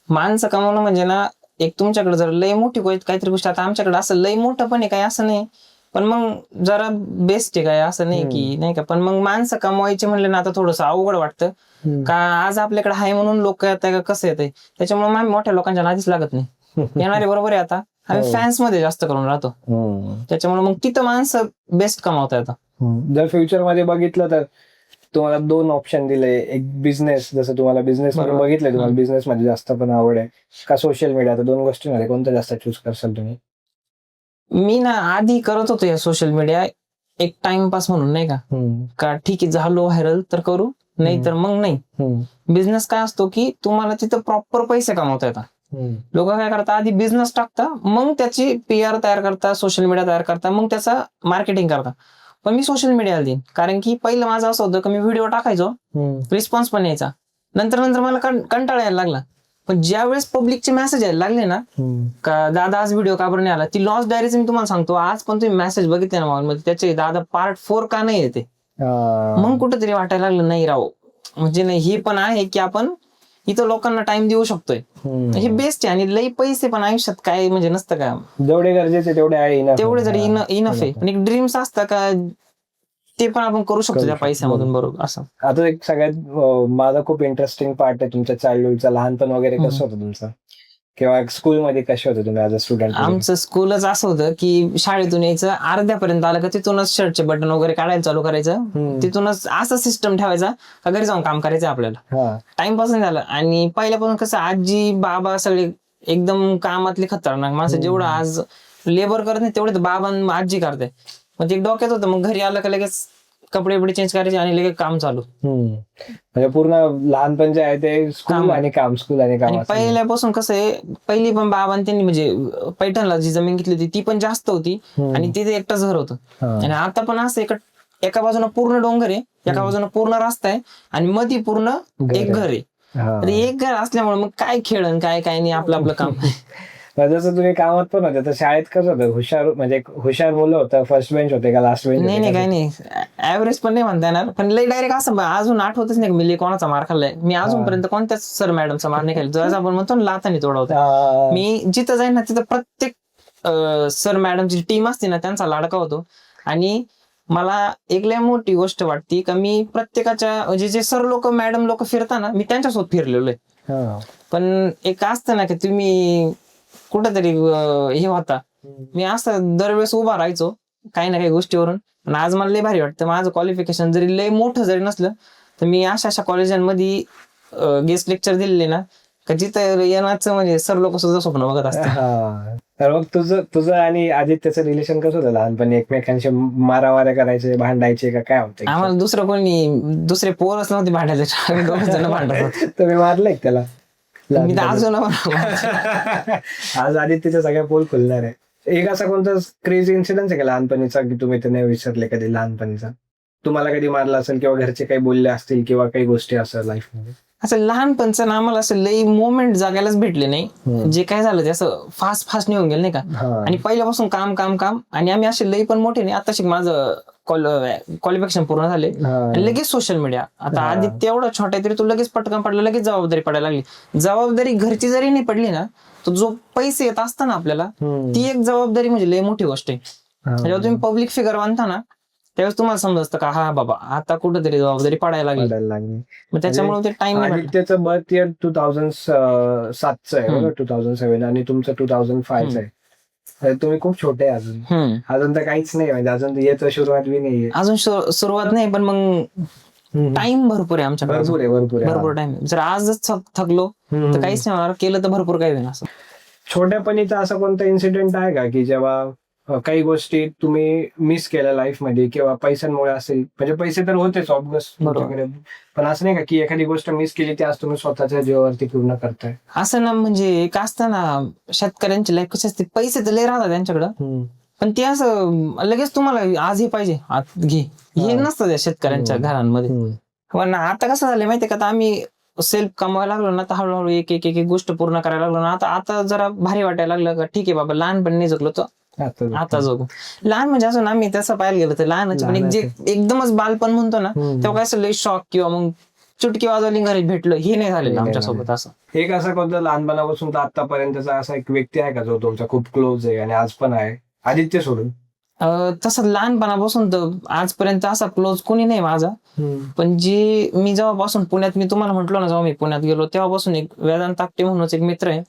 [SPEAKER 2] माणसं कमवणं म्हणजे ना, एक तुमच्याकडे जर लय मोठी काहीतरी गोष्ट, आता आमच्याकडे असं लय मोठं पण आहे काय असं नाही, पण मग जरा बेस्ट आहे काय असं नाही की नाही का, पण मग माणसं कमवायचे म्हणले ना आता थोडंसं अवघड वाटतं का, आज आपल्याकडे आहे म्हणून लोक येतात का कसं येतंय, त्याच्यामुळे आम्ही मोठ्या लोकांच्या नादीच लागत नाही. येणारे बरोबर आहे, आता आम्ही फॅन्स मध्ये जास्त करून राहतो, त्याच्यामुळे मग तिथं माणसं बेस्ट कमावता येतं.
[SPEAKER 1] जर फ्युचर मध्ये बघितलं तर तुम्हाला 2 ऑप्शन दिले, एक बिझनेस, जसं तुम्हाला बिझनेस मध्ये बघितलंय, तुम्हाला बिझनेस मध्ये जास्त पण आवड आहे का सोशल मीडिया, तर 2 गोष्टींमध्ये कोणतं जास्त चूज करसाल तुम्ही?
[SPEAKER 2] मी ना आधी करत होतो या सोशल मीडिया एक टाइमपास म्हणून नाही का ठीक आहे झालो व्हायरल तर करू, नाही तर मग नाही. बिझनेस काय असतो की तुम्हाला तिथं प्रॉपर पैसे कमवता येतात. लोक काय करतात, आधी बिझनेस टाकतात, मग त्याची PR तयार करतात, सोशल मीडिया तयार करतात, मग त्याचं मार्केटिंग करतात. पण मी सोशल मीडियाला देईन, कारण की पहिलं माझं असं होतं की मी व्हिडिओ टाकायचो, रिस्पॉन्स पण यायचा, नंतर मला कंटाळा यायला लागला. पण ज्या वेळेस पब्लिकचे मेसेज यायला लागले ना का दादा आज व्हिडिओ का बरं नाही आला, ती लॉस डायरीच मी तुम्हाला सांगतो, आज पण तुम्ही मेसेज बघितले ना मोबाईलमध्ये त्याचे दादा पार्ट 4 का नाही येते, मग कुठेतरी वाटायला लागलं नाही राव, म्हणजे नाही हे पण आहे की आपण इथं लोकांना टाइम देऊ शकतोय, हे बेस्ट आहे. आणि लई पैसे पण आयुष्यात काय म्हणजे नसतं का,
[SPEAKER 1] जेवढे गरजेचे तेवढे आहे,
[SPEAKER 2] तेवढे जरी इनफ आहे. पण एक ड्रीम्स असतं का ते पण आपण करू शकतो त्या पैशामधून, बरोबर. असं
[SPEAKER 1] आता एक सगळ्यात माझा खूप इंटरेस्टिंग पार्ट आहे तुमच्या चाइल्डहुडचा. लहानपण वगैरे कसं होतं तुमचं, किंवा स्कूलमध्ये कसे होते तुम्ही ऍज अ स्टुडंट?
[SPEAKER 2] आमचं स्कूलच असं होतं की शाळेतून यायचं, अर्ध्यापर्यंत आलं का तिथूनच शर्टचे बटन वगैरे काढायला चालू करायचं, तिथूनच असं सिस्टम ठेवायचा का घरी जाऊन काम करायचं आपल्याला, टाइमपास नाही झालं. आणि पहिल्यापासून कसं आजी बाबा सगळे एकदम कामातले खतरनाक माणसं, जेवढं आज लेबर करत नाही तेवढे बाबा आजी करते. मग ते डोक्यात होतं, मग घरी आलं का लगेच कपडे बिपडे चेंज करायचे आणि लगेच काम चालू.
[SPEAKER 1] म्हणजे पूर्ण लहानपण जे आहे ते स्कूल आणि काम, स्कूल आणि काम.
[SPEAKER 2] आणि पहिल्यापासून कसं आहे, पहिली पण बाबांनी त्यांनी म्हणजे पैठणला जी जमीन घेतली होती ती पण जास्त होती आणि तिथे एकटंच घर होतं. आणि आता पण असं एका बाजूला पूर्ण डोंगर आहे, एका बाजूला पूर्ण रस्ता आहे आणि मध्ये पूर्ण एक घर आहे. एक घर असल्यामुळे मग काय खेळ काय काय नाही, आपलं आपलं काम.
[SPEAKER 1] जसं तुम्ही कामात पण होते तर शाळेत कसं होतं, हुशार मुलं होतं, फर्स्ट बेंच होते का लास्ट बेंच?
[SPEAKER 2] नाही काही नाही, ऍव्हरेज पण नाही म्हणता येणार, पण लई डायरेक्ट असं अजून आठवतच नाही मी कोणाचा मार खाल्लाय. मी अजूनपर्यंत कोणत्याच सर मॅडमचा मार नाही खाल्ला. जर आपण म्हणतो ना लाथाने तोडवतो, मी जिथं जाईन ना तिथं प्रत्येक सर मॅडमची टीम असते ना त्यांचा लाडका होतो. आणि मला एक लय मोठी गोष्ट वाटते का मी प्रत्येकाच्या म्हणजे जे सर लोक मॅडम लोक फिरताना मी त्यांच्यासोबत फिरलेलो आहे. पण एक असतं ना की तुम्ही कुठंतरी हे होता, मी असं दरवेळेस उभा राहायचो काही ना काही गोष्टीवरून. पण आज मला लय भारी वाटतं, माझं क्वालिफिकेशन जरी लय मोठं जरी नसलं तर मी अशा कॉलेजांमध्ये गेस्ट लेक्चर दिलेले ना का जिथं येण्याचं म्हणजे सर लोक सुद्धा स्वप्न बघत असतात.
[SPEAKER 1] तर मग तुझं आणि आदित्यचं रिलेशन कसं होतं लहानपणी? एकमेकांशी मारामाऱ्या करायचे, भांडायचे का काय होतं?
[SPEAKER 2] आम्हाला दुसरे पोरच नव्हते भांडायचे, आम्ही दोघ जण भांडत होतो.
[SPEAKER 1] तुम्ही मारलंय त्याला?
[SPEAKER 2] मी तर अजून
[SPEAKER 1] आज आदित्यच्या सगळ्या पोल खुलणार आहे. एक असा कोणता क्रेझी इन्सिडेंट आहे का लहानपणीचा की तुम्ही ते नाही विसरले कधी लहानपणीचा? तुम्हाला कधी मारला असेल किंवा घरचे काही बोलले असतील किंवा काही गोष्टी असेल लाईफ मध्ये?
[SPEAKER 2] असं लहानपणचं आम्हाला असं लई मोमेंट जागायलाच भेटले नाही. जे काय झालं ते असं फास्ट निघून गेलं नाही का. आणि पहिल्यापासून काम काम काम, आणि आम्ही असे लई पण मोठे नाही. आता शिक माझं क्वालिफिकेशन पूर्ण झाले आणि लगेच सोशल मीडिया. आता आदित्य एवढा छोटा आहे तरी तो लगेच पटकन पडला, लगेच जबाबदारी पडायला लागली. जबाबदारी घरची जरी नाही पडली ना तर जो पैसे येत असताना आपल्याला ती एक जबाबदारी म्हणजे लई मोठी गोष्ट आहे. जेव्हा तुम्ही पब्लिक फिगर बांधता ना त्यावेळेस तुम्हाला समजतं का हा बाबा आता कुठेतरी जबाबदारी पडायला लागली. मग त्याच्यामुळे ते टाइम.
[SPEAKER 1] आदित्यचं बर्थ इयर 2007चं आहे, 2007, आणि तुमचं 2005 आहे. तुम्ही खूप छोटे अजून तर काहीच नाही, म्हणजे अजून येतो सुरुवात बी नाहीये.
[SPEAKER 2] अजून सुरुवात नाही, पण मग टाइम भरपूर आहे आमच्याकडे, भरपूर टाइम. जर आजच थकलो तर काहीच नाही होणार, केलं तर भरपूर काही होईल. असं
[SPEAKER 1] छोट्यापणीचा असा कोणता इन्सिडेंट आहे का की जेव्हा काही गोष्टी तुम्ही मिस केल्या लाईफ मध्ये, किंवा पैशांमुळे असेल, म्हणजे पैसे तर होतेच ऑब्वियस तुमच्याकडे, पण असं नाही का की एखादी गोष्ट मिस केली ती आज तुम्ही स्वतःच्या जीवावरती पूर्ण करताय?
[SPEAKER 2] असं ना, म्हणजे एक असतं ना शेतकऱ्यांची लाईफ कशी असते, पैसे तर लय राहतात त्यांच्याकडं, पण ते असं लगेच तुम्हाला आज हे पाहिजे घे हे नसतं त्या शेतकऱ्यांच्या घरांमध्ये. पण आता कसं झालं माहितीये का, आता आम्ही सेल्फ कमवायला लागलो ना तर हळूहळू एक एक एक गोष्ट पूर्ण करायला लागलो ना. आता जरा भारी वाटायला लागलं का ठीक आहे बाबा, लहानपणी नाही जगलो तर आता जगू. लहान म्हणजे असं ना, मी तसं पाहायला गेलो तर लहानच, पण जे एकदमच बालपण म्हणतो ना तेव्हा काय असं लय शॉक किंवा मग चुटकी वाजवली घरी भेटलं हे नाही झालेलं आमच्यासोबत. असं
[SPEAKER 1] एक असा कोणता लहानपणापासून तर आतापर्यंतचा असा एक व्यक्ती आहे का जो तुमचा खूप क्लोज आहे आणि आज पण आहे, आदित्य सोडून?
[SPEAKER 2] तसं लहानपणापासून तर आजपर्यंत असा क्लोज कोणी नाही माझा. पण जे मी जेव्हापासून पुण्यात, मी तुम्हाला म्हटलो ना जेव्हा मी पुण्यात गेलो तेव्हापासून एक वेदांत ताकटे म्हणूनच एक मित्र आहे.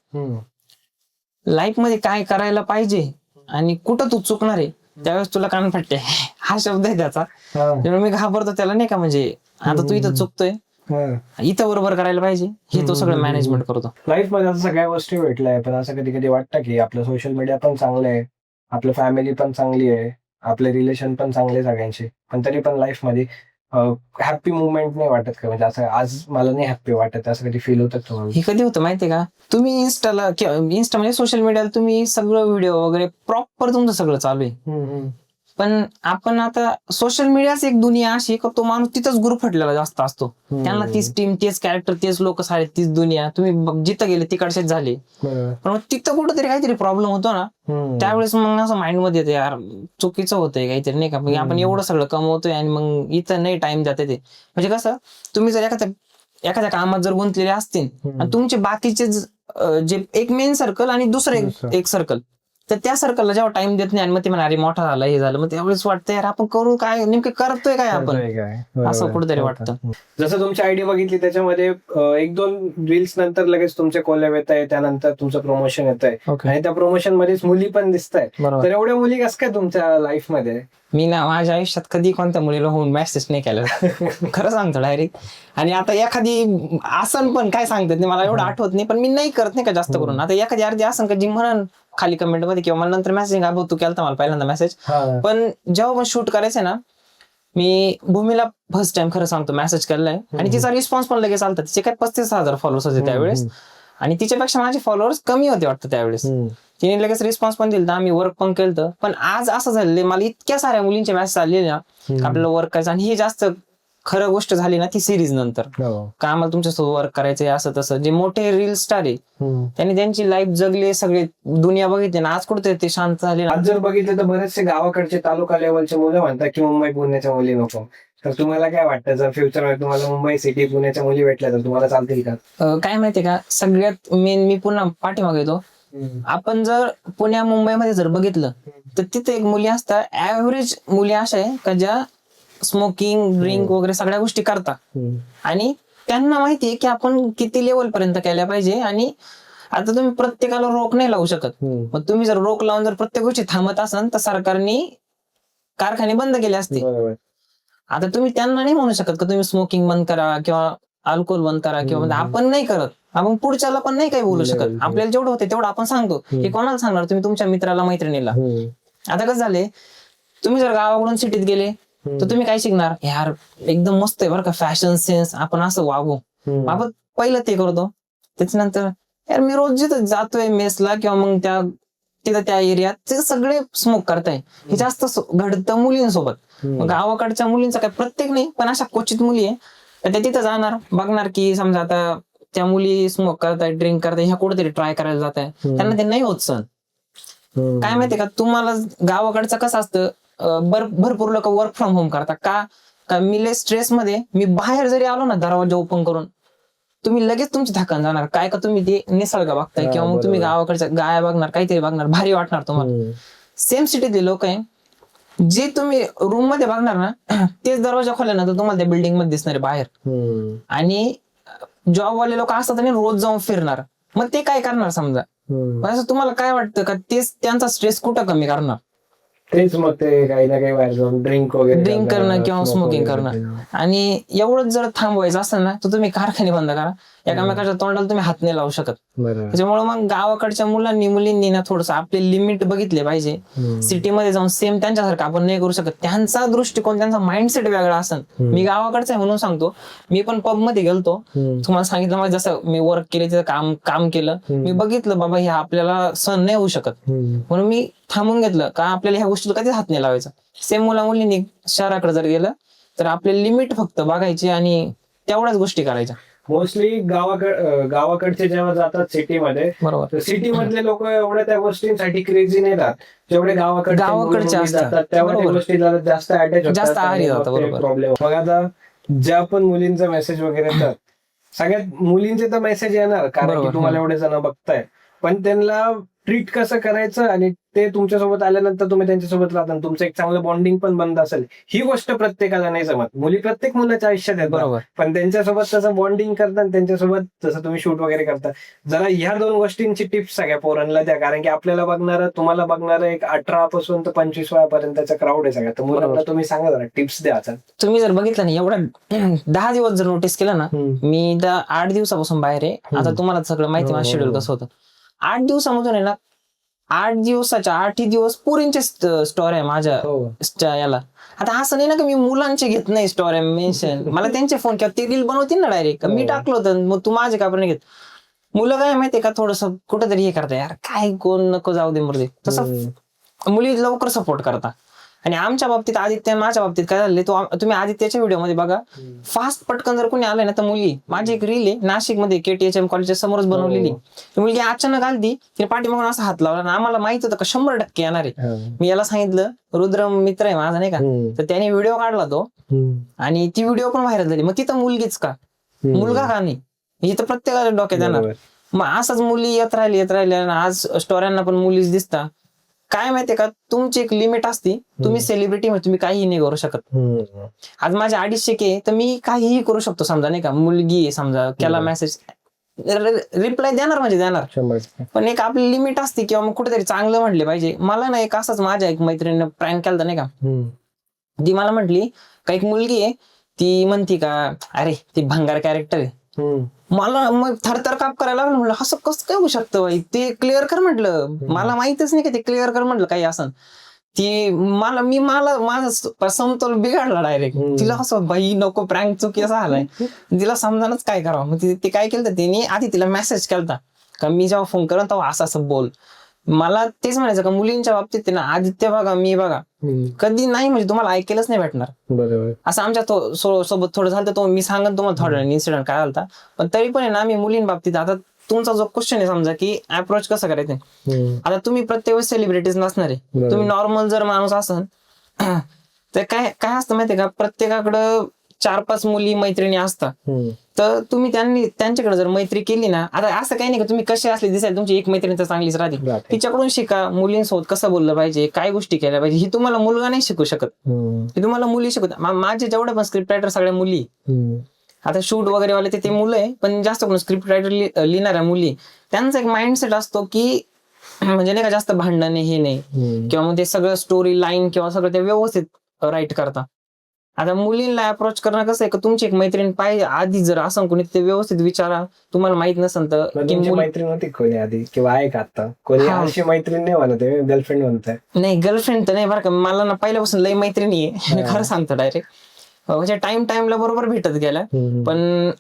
[SPEAKER 2] लाईफ मध्ये काय करायला पाहिजे आणि कुठं तू चुकणार आहे त्यावेळेस तुला कान फाटते हा शब्द आहे त्याचा. मी घाबरतो त्याला नाही का, म्हणजे आता तू इथं चुकतोय, इथं बरोबर करायला पाहिजे, हे तो सगळं मॅनेजमेंट करतो.
[SPEAKER 1] लाईफ मध्ये असं सगळ्या गोष्टी भेटल्या, पण असं कधी कधी वाटतं की आपलं सोशल मीडिया पण चांगलं आहे, आपलं फॅमिली पण चांगली आहे, आपले रिलेशन पण चांगले सगळ्यांचे, पण तरी पण लाईफ मध्ये हॅपी मुवमेंट नाही वाटत का? म्हणजे असं आज मला नाही हॅपी वाटत, असं कधी फील होतं तुम्हाला?
[SPEAKER 2] हे कधी होतं माहितीये का, तुम्ही इन्स्टा म्हणजे सोशल मीडियाला तुम्ही सगळं व्हिडिओ वगैरे प्रॉपर तुमचं सगळं चालू आहे, पण आपण आता सोशल मीडियाच एक दुनिया अशी का तो माणूस तिथंच गुरफटलेला जास्त असतो. त्यांना तीच टीम, तेच कॅरेक्टर, तेच लोक सारे, तीच दुनिया, तुम्ही जिथं गेले तिकडचेच झाले. पण मग तिथं कुठंतरी काहीतरी प्रॉब्लेम होतो ना, त्यावेळेस मग असं माइंड मध्ये येते यार चुकीचं होतंय काहीतरी नाही का, आपण एवढं सगळं कमवतोय आणि मग इथं नाही टाइम जाते ते. म्हणजे कसं, तुम्ही जर एखाद्या कामात जर गुंतलेले असतील आणि तुमचे बाकीचे जे एक मेन सर्कल आणि दुसरं एक सर्कल, तर त्या सर्कलला जेव्हा टाइम देत नाही आणि मग ते म्हणा अरे मोठा झाला हे झालं, मग त्यावेळेस वाटतं यार आपण करू काय, नेमकं करतोय काय आपण, असं कुठेतरी वाटतं.
[SPEAKER 1] जसं तुमची आयडी बघितली त्याच्यामध्ये 1-2 रील्स नंतर लगेच तुमचे कोलॅब येत आहे, त्यानंतर तुमचं प्रमोशन येत आहे आणि त्या प्रमोशन मध्येच मुली पण दिसत आहे. तर एवढ्या मुली कसं काय तुमच्या लाईफ मध्ये?
[SPEAKER 2] मी ना माझ्या आयुष्यात कधी कोणत्या मुलीला होऊन मेसेज नाही केलं, खरं सांगतो डायरेक्ट. आणि आता एखादी आसन पण काय सांगतात नाही, मला एवढं आठवत नाही, पण मी नाही करत नाही का जास्त करून. आता एखादी अर्धी आसन का जी म्हणून खाली कमेंट मध्ये किंवा मला नंतर मेसेज तू केलता मला पहिल्यांदा मेसेज, पण जेव्हा पण शूट करायचंय ना मी भूमीला फर्स्ट टाइम खरं सांगतो मेसेज केलाय आणि तिचा रिस्पॉन्स पण लगेच आलता. तिचे काय 35,000 फॉलोअर्स होते त्यावेळेस आणि तिच्यापेक्षा माझे फॉलोअर्स कमी होते वाटतं त्यावेळेस. तिने लगेच रिस्पॉन्स पण दिला, आम्ही वर्क पण केलं. पण आज असं झालेलं मला इतक्या साऱ्या मुलींचे मेसेज आलेले ना आपल्याला वर्क करायचं, आणि ही जास्त खरं गोष्ट झाली ना ती सिरीज नंतर का आम्हाला तुमच्यासोबत वर्क करायचंय असं तसं. जे मोठे रील स्टार आहे त्यांनी त्यांची लाईफ जगली, सगळे दुनिया बघितली ना, आज कुठे ते शांत झाले.
[SPEAKER 1] आज जर बघितलं तर बरेचसे गावाकडचे तालुका लेवलचे मुलं म्हणतात की मुंबई पुण्याच्या मुली नको. तर तुम्हाला काय वाटतं, जर फ्युचरमध्ये तुम्हाला मुंबई सिटी पुण्याच्या मुली भेटल्या तर तुम्हाला चालतील का?
[SPEAKER 2] काय माहितीये का, सगळ्यात मेन मी पुन्हा पाठीमागे येतो, आपण जर पुण्या मुंबईमध्ये जर बघितलं तर तिथे एक मुली असतात, ऍव्हरेज मुली अशा आहे का ज्या स्मोकिंग ड्रिंक वगैरे सगळ्या गोष्टी करतात आणि त्यांना माहितीये की आपण किती लेवल पर्यंत केल्या पाहिजे. आणि आता तुम्ही प्रत्येकाला रोक नाही लावू शकत, मग तुम्ही जर रोक लावून जर प्रत्येक गोष्टी थांबत असाल तर सरकारने कारखाने बंद केले असते. आता तुम्ही त्यांना नाही म्हणू शकत का तुम्ही स्मोकिंग बंद करा किंवा अल्कोहोल बंद करा, किंवा आपण नाही करत, आपण पुढच्याला पण नाही काही बोलू शकत. आपल्याला जेवढं होते तेवढं आपण सांगतो. हे कोणाला सांगणार तुम्ही तुमच्या मित्राला मैत्रिणीला? आता कसं झालंय, तुम्ही जर गावाकडून सिटीत गेले तर तुम्ही काय शिकणार, यार एकदम मस्त आहे बरं का फॅशन सेन्स, आपण असं वागू. आपण पहिलं ते करतो, त्याच्यानंतर यार मी रोज जिथं जातोय मेसला किंवा मग तिथं त्या एरियात ते सगळे स्मोक करताय. हे जास्त घडतं मुलींसोबत. मग गावाकडच्या मुलींचं काय प्रत्येक नाही, पण अशा क्वचित मुली आहे तर त्या तिथं जाणार, बघणार की समजा आता त्या मुली स्मोक करताय, ड्रिंक करताय, ह्या कुठेतरी ट्राय करायला जात आहे, त्यांना ते नाही होत सण. काय माहितीये का, तुम्हाला गावाकडचं कसं असतं, भरपूर लोक वर्क फ्रॉम होम करतात का मी लय स्ट्रेस मध्ये, मी बाहेर जरी आलो ना दरवाजा ओपन करून, तुम्ही लगेच तुमची थकान जाणार. काय का तुम्ही ते निसर्ग बघताय किंवा मग तुम्ही गावाकडच्या गाया बघणार, काहीतरी बघणार, भारी वाटणार तुम्हाला. सेम सिटीतले लोक आहे, जे तुम्ही रूम मध्ये बघणार ना तेच दरवाजा खोलल्यानंतर तुम्हाला त्या बिल्डिंग मध्ये दिसणार आहे बाहेर. आणि जॉबवाले लोक असतात आणि रोज जाऊन फिरणार, मग ते काय करणार समजा. असं तुम्हाला काय वाटतं का तेच त्यांचा स्ट्रेस कुठं कमी करणार?
[SPEAKER 1] तेच मग ते काही ना काही बाहेर जाऊन ड्रिंक
[SPEAKER 2] करणं किंवा स्मोकिंग करणं. आणि एवढंच जर थांबवायचं असेल ना तर तुम्ही कारखाने बंद करा, एकामेकाच्या तोंडाला तुम्ही हात नाही लावू शकत. त्याच्यामुळे मग गावाकडच्या मुलींनी ना थोडस आपले लिमिट बघितले पाहिजे. सिटीमध्ये जाऊन सेम त्यांच्यासारखं आपण नाही करू शकत, त्यांचा दृष्टिकोन त्यांचा माइंडसेट वेगळा असेल. मी गावाकडचा आहे म्हणून सांगतो, मी पण पब मध्ये गेलतो, तुम्हाला सांगितलं मला जसं मी वर्क केले तिथं काम केलं, मी बघितलं बाबा हे आपल्याला सण नाही होऊ शकत, म्हणून मी थांबून घेतलं का आपल्याला ह्या गोष्टीला कधीच हात नाही लावायचा. सेम मुलींनी शहराकडे जर गेलं तर आपले लिमिट फक्त बघायचे आणि तेवढ्याच गोष्टी करायच्या.
[SPEAKER 1] मोस्टली गावाकडचे जेव्हा जातात सिटीमध्ये,
[SPEAKER 2] बरोबर,
[SPEAKER 1] सिटी मधले लोक एवढ्या त्या गोष्टींसाठी क्रेझी नाही राहत जेवढे गावाकडचे असतात. त्यामुळे गोष्टीला जास्त अटॅच होतात, प्रॉब्लेम. मग आता ज्या पण मुलींचा मेसेज वगैरे येतात, सगळ्यात मुलींचे तर मेसेज येणार कारण की तुम्हाला एवढे जण बघताय, पण त्यांना ट्रीट कसं करायचं आणि ते तुमच्यासोबत आल्यानंतर तुम्ही त्यांच्यासोबत राहता, तुमचं एक चांगलं बॉन्डिंग पण बनत असेल, ही गोष्ट प्रत्येकाला नाही जमत. मुली प्रत्येक मुलाच्या आयुष्यात येतात, पण त्यांच्यासोबत तसं बॉन्डिंग करतात, त्यांच्यासोबत जसं तुम्ही शूट वगैरे करता, जरा ह्या 2 गोष्टींची टिप्स सगळ्या पोरांना द्या. कारण की आपल्याला बघणारं, तुम्हाला बघणारं एक 18 पासून तर 25 वयापर्यंतचा क्राऊड आहे सगळ्या. तर मुलांना तुम्ही सांगा जरा टिप्स द्या.
[SPEAKER 2] तुम्ही जर बघितलं ना एवढा 10 दिवस जर नोटीस केलं ना, मी 8 दिवसापासून बाहेर आहे. आता तुम्हाला सगळं माहिती माझं शेड्यूल कसं होतं. 8 दिवसामधून आहे ना, 8 दिवसाच्या 8 दिवस पोरींचे स्टोरी आहे माझ्या याला. आता असं नाही ना की मी मुलांचे घेत नाही स्टोरी मेन्शन, मला त्यांचे फोन किंवा ते रील बनवतील ना डायरेक्ट, मी टाकलं होतं, मग तू माझे का पण नाही घेत. मुलं काय माहितीये का थोडस कुठेतरी हे करता, यार काय कोण नको जाऊ दे मर्दे, तसं मुली लवकर सपोर्ट करता. आणि आमच्या बाबतीत आदित्य, माझ्या बाबतीत काय झाले, तुम्ही आदित्यच्या व्हिडिओ मध्ये बघा, फास्ट पटकन जर कोणी आलंय ना तर मुली, माझी एक रील आहे नाशिकमध्ये KTHM कॉलेजच्या समोरच बनवलेली, ती मुलगी अचानक आली, तिने पाठीमागून असा हात लावला आणि आम्हाला माहित होतं का 100% येणार आहे. मी याला सांगितलं, रुद्र मित्र आहे माझा नाही का, तर त्याने व्हिडिओ काढला तो आणि ती व्हिडिओ पण व्हायरल झाली. मग तिथं मुलगीच का, मुलगा का नाही, ही तर प्रत्येकाच्या डोक्यात येणार. मग असंच मुली येत राहिली आणि आज स्टोऱ्यांना पण मुलीच दिसतात. काय माहितीये का, तुमची एक लिमिट असती. तुम्ही सेलिब्रिटी म्हणजे तुम्ही काहीही नाही करू शकत. आज माझे 250K तर मी काहीही करू शकतो. समजा नाही का, मुलगी आहे समजा, त्याला मेसेज रिप्लाय देणार म्हणजे देणार, पण एक आपली लिमिट असते किंवा मग कुठेतरी चांगलं म्हटले पाहिजे. मला ना एक असंच माझ्या एक मैत्रिणीने प्रँक केला नाही का, ती मला म्हटली का एक मुलगी आहे, ती म्हणती का अरे ती भंगार कॅरेक्टर आहे. मला मग थरथर काप करायला लागलं. म्हटलं असं कसं काय होऊ शकतं बाई, ते क्लिअर कर म्हटलं. मला माहितच नाही का ते क्लिअर कर म्हटलं काही असं. ती मला माझा समतोल बिघडला डायरेक्ट. तिला असं बाई नको, प्रँक चुकी असा आलाय, तिला समजानच काय करावं. मग ते काय केलं तिने, आधी तिला मेसेज केलता का मी जेव्हा फोन करेन तेव्हा असं असं बोल. मला तेच म्हणायचं का मुलींच्या बाबतीत ना, आदित्य बघा मी बघा कधी नाही म्हणजे तुम्हाला ऐकायलाच नाही भेटणार.
[SPEAKER 1] बरोबर.
[SPEAKER 2] असं आमच्या सोबत थोडं झालं तर मी सांगन तुम्हाला थोड्या इन्सिडेंट काय झाला. पण तरी पण आहे ना, आम्ही मुलींबाबतीत आता तुमचा जो क्वेश्चन आहे समजा की अप्रोच कसं करायचं, आता तुम्ही प्रत्येक वेळेस सेलिब्रिटीज नसणार आहे. तुम्ही नॉर्मल जर माणूस असाल तर काय काय असतं माहितीये का, प्रत्येकाकडं 4-5 मुली मैत्रिणी असतात. तर तुम्ही त्यांच्याकडे जर मैत्री केली ना, आता असं काही नाही का तुम्ही कसे असले दिसायला, तुमची एक मैत्रीण तर चांगलीच राहते. तिच्याकडून शिका, मुलींसोबत कसं बोललं पाहिजे, काय गोष्टी केल्या पाहिजे, ही तुम्हाला मुलगा नाही शिकू शकत, हे तुम्हाला मुली शिकवत. माझे जेवढे पण स्क्रिप्ट रायटर सगळ्या मुली. आता शूट वगैरे वाले ते मुलं आहे, पण जास्त करून स्क्रिप्ट रायटर लिहिणाऱ्या मुली. त्यांचा एक माइंडसेट असतो की म्हणजे नाही का जास्त भांडण हे नाही, किंवा मग ते सगळं स्टोरी लाईन किंवा सगळं ते व्यवस्थित राईट करता. आता मुलींना अप्रोच करणं कसं आहे का, तुमची एक मैत्रीण पाहिजे आधी, जर असं कोणी ते व्यवस्थित विचारा. तुम्हाला माहित नसेल तर
[SPEAKER 1] मैत्रीण होती कोणी आधी किंवा आहे का आता कोणी अशी मैत्रीण नाही म्हणत, गर्लफ्रेंड म्हणताय?
[SPEAKER 2] नाही गर्लफ्रेंड तर नाही बरं का, मला ना पहिल्यापासून लई मैत्रिणी आहे, खरं सांगतो डायरेक्ट. म्हणजे टाइमला बरोबर भेटत गेल्या. पण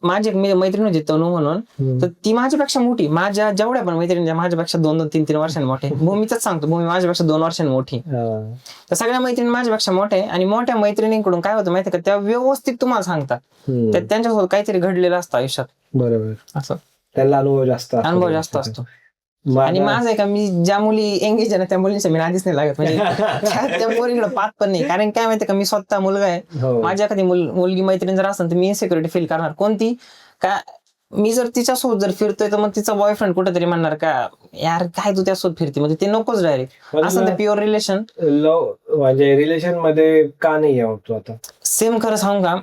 [SPEAKER 2] माझी एक मैत्रीण होती तनू म्हणून, तर ती माझ्यापेक्षा मोठी. माझ्या जेवढ्या पण मैत्रिणी माझ्यापेक्षा 2-3 वर्षांनी मोठे. भूमीच सांगतो, भूमी माझ्यापेक्षा 2 वर्षांनी मोठी. तर सगळ्या मैत्रिणी माझ्यापेक्षा मोठ्या आहे. आणि मोठ्या मैत्रिणींकडून काय होतं माहितीये का, त्या व्यवस्थित तुम्हाला सांगतात, त्यांच्यासोबत काहीतरी घडलेलं असतं आयुष्यात. बरोबर. असं त्यांना अनुभव जास्त असतो. आणि माझं आहे का, मी ज्या मुली एंगेज आहे ना त्या मुलींच्या मी आधीच नाही लागत, म्हणजे त्या मुलींकडे पाहत पण नाही. कारण काय माहितीये का, मी स्वतः मुलगा आहे. माझ्या एखादी मुलगी मैत्रीण जर असेल तर मी इन्सिक्युरिटी फील करणार. कोणती का, मी जर तिच्यासोबत जर फिरतोय तर मग तिचा बॉयफ्रेंड कुठेतरी म्हणणार का यार काय तू त्यासोबत फिरते, म्हणजे ते नकोच डायरेक्ट. असं ते प्युअर रिलेशन,
[SPEAKER 1] म्हणजे रिलेशन मध्ये का नाही आवडतो आता.
[SPEAKER 2] सेम खरं सांगू का,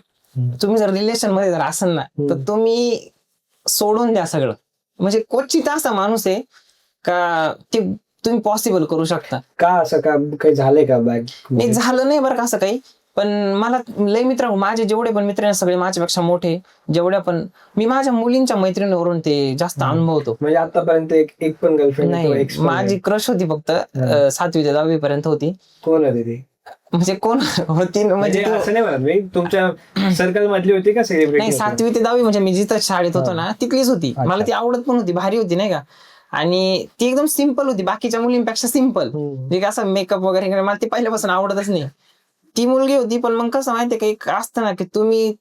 [SPEAKER 2] तुम्ही जर रिलेशन मध्ये जर असाल ना तर तुम्ही सोडून द्या सगळं. म्हणजे क्वचित असा माणूस आहे का ते तुम्ही पॉसिबल करू शकता. का असं का काही झालंय का बॅग? नाही झालं नाही बरं का असं काही. पण मला लय मित्र, माझे जेवढे पण मित्र सगळे माझ्यापेक्षा मोठे. जेवढ्या पण मी माझ्या मुलींच्या मैत्रिणीवरून ते जास्त अनुभवतो. म्हणजे आतापर्यंत एक पण गर्लफ्रेंड नाही. माझी क्रश होती फक्त 7वी ते 10वी पर्यंत होती. कोण होती ती? म्हणजे कोण होती म्हणजे असं नाही म्हणत मी, तुमच्या सर्कल मधली होती का सेलिब्रिटी? नाही 7वी ते 10वी म्हणजे मी जिथं शाळेत होतो ना तिथलीच होती. मला ती आवडत पण होती, भारी होती नाही का. आणि ती एकदम सिंपल होती, बाकीच्या मुलींपेक्षा सिंपल. म्हणजे असं मेकअप वगैरे मला ती पहिल्यापासून आवडतच नाही. ती मुलगी होती. पण मग कसं माहितीये का, एक असतं ना की तुम्ही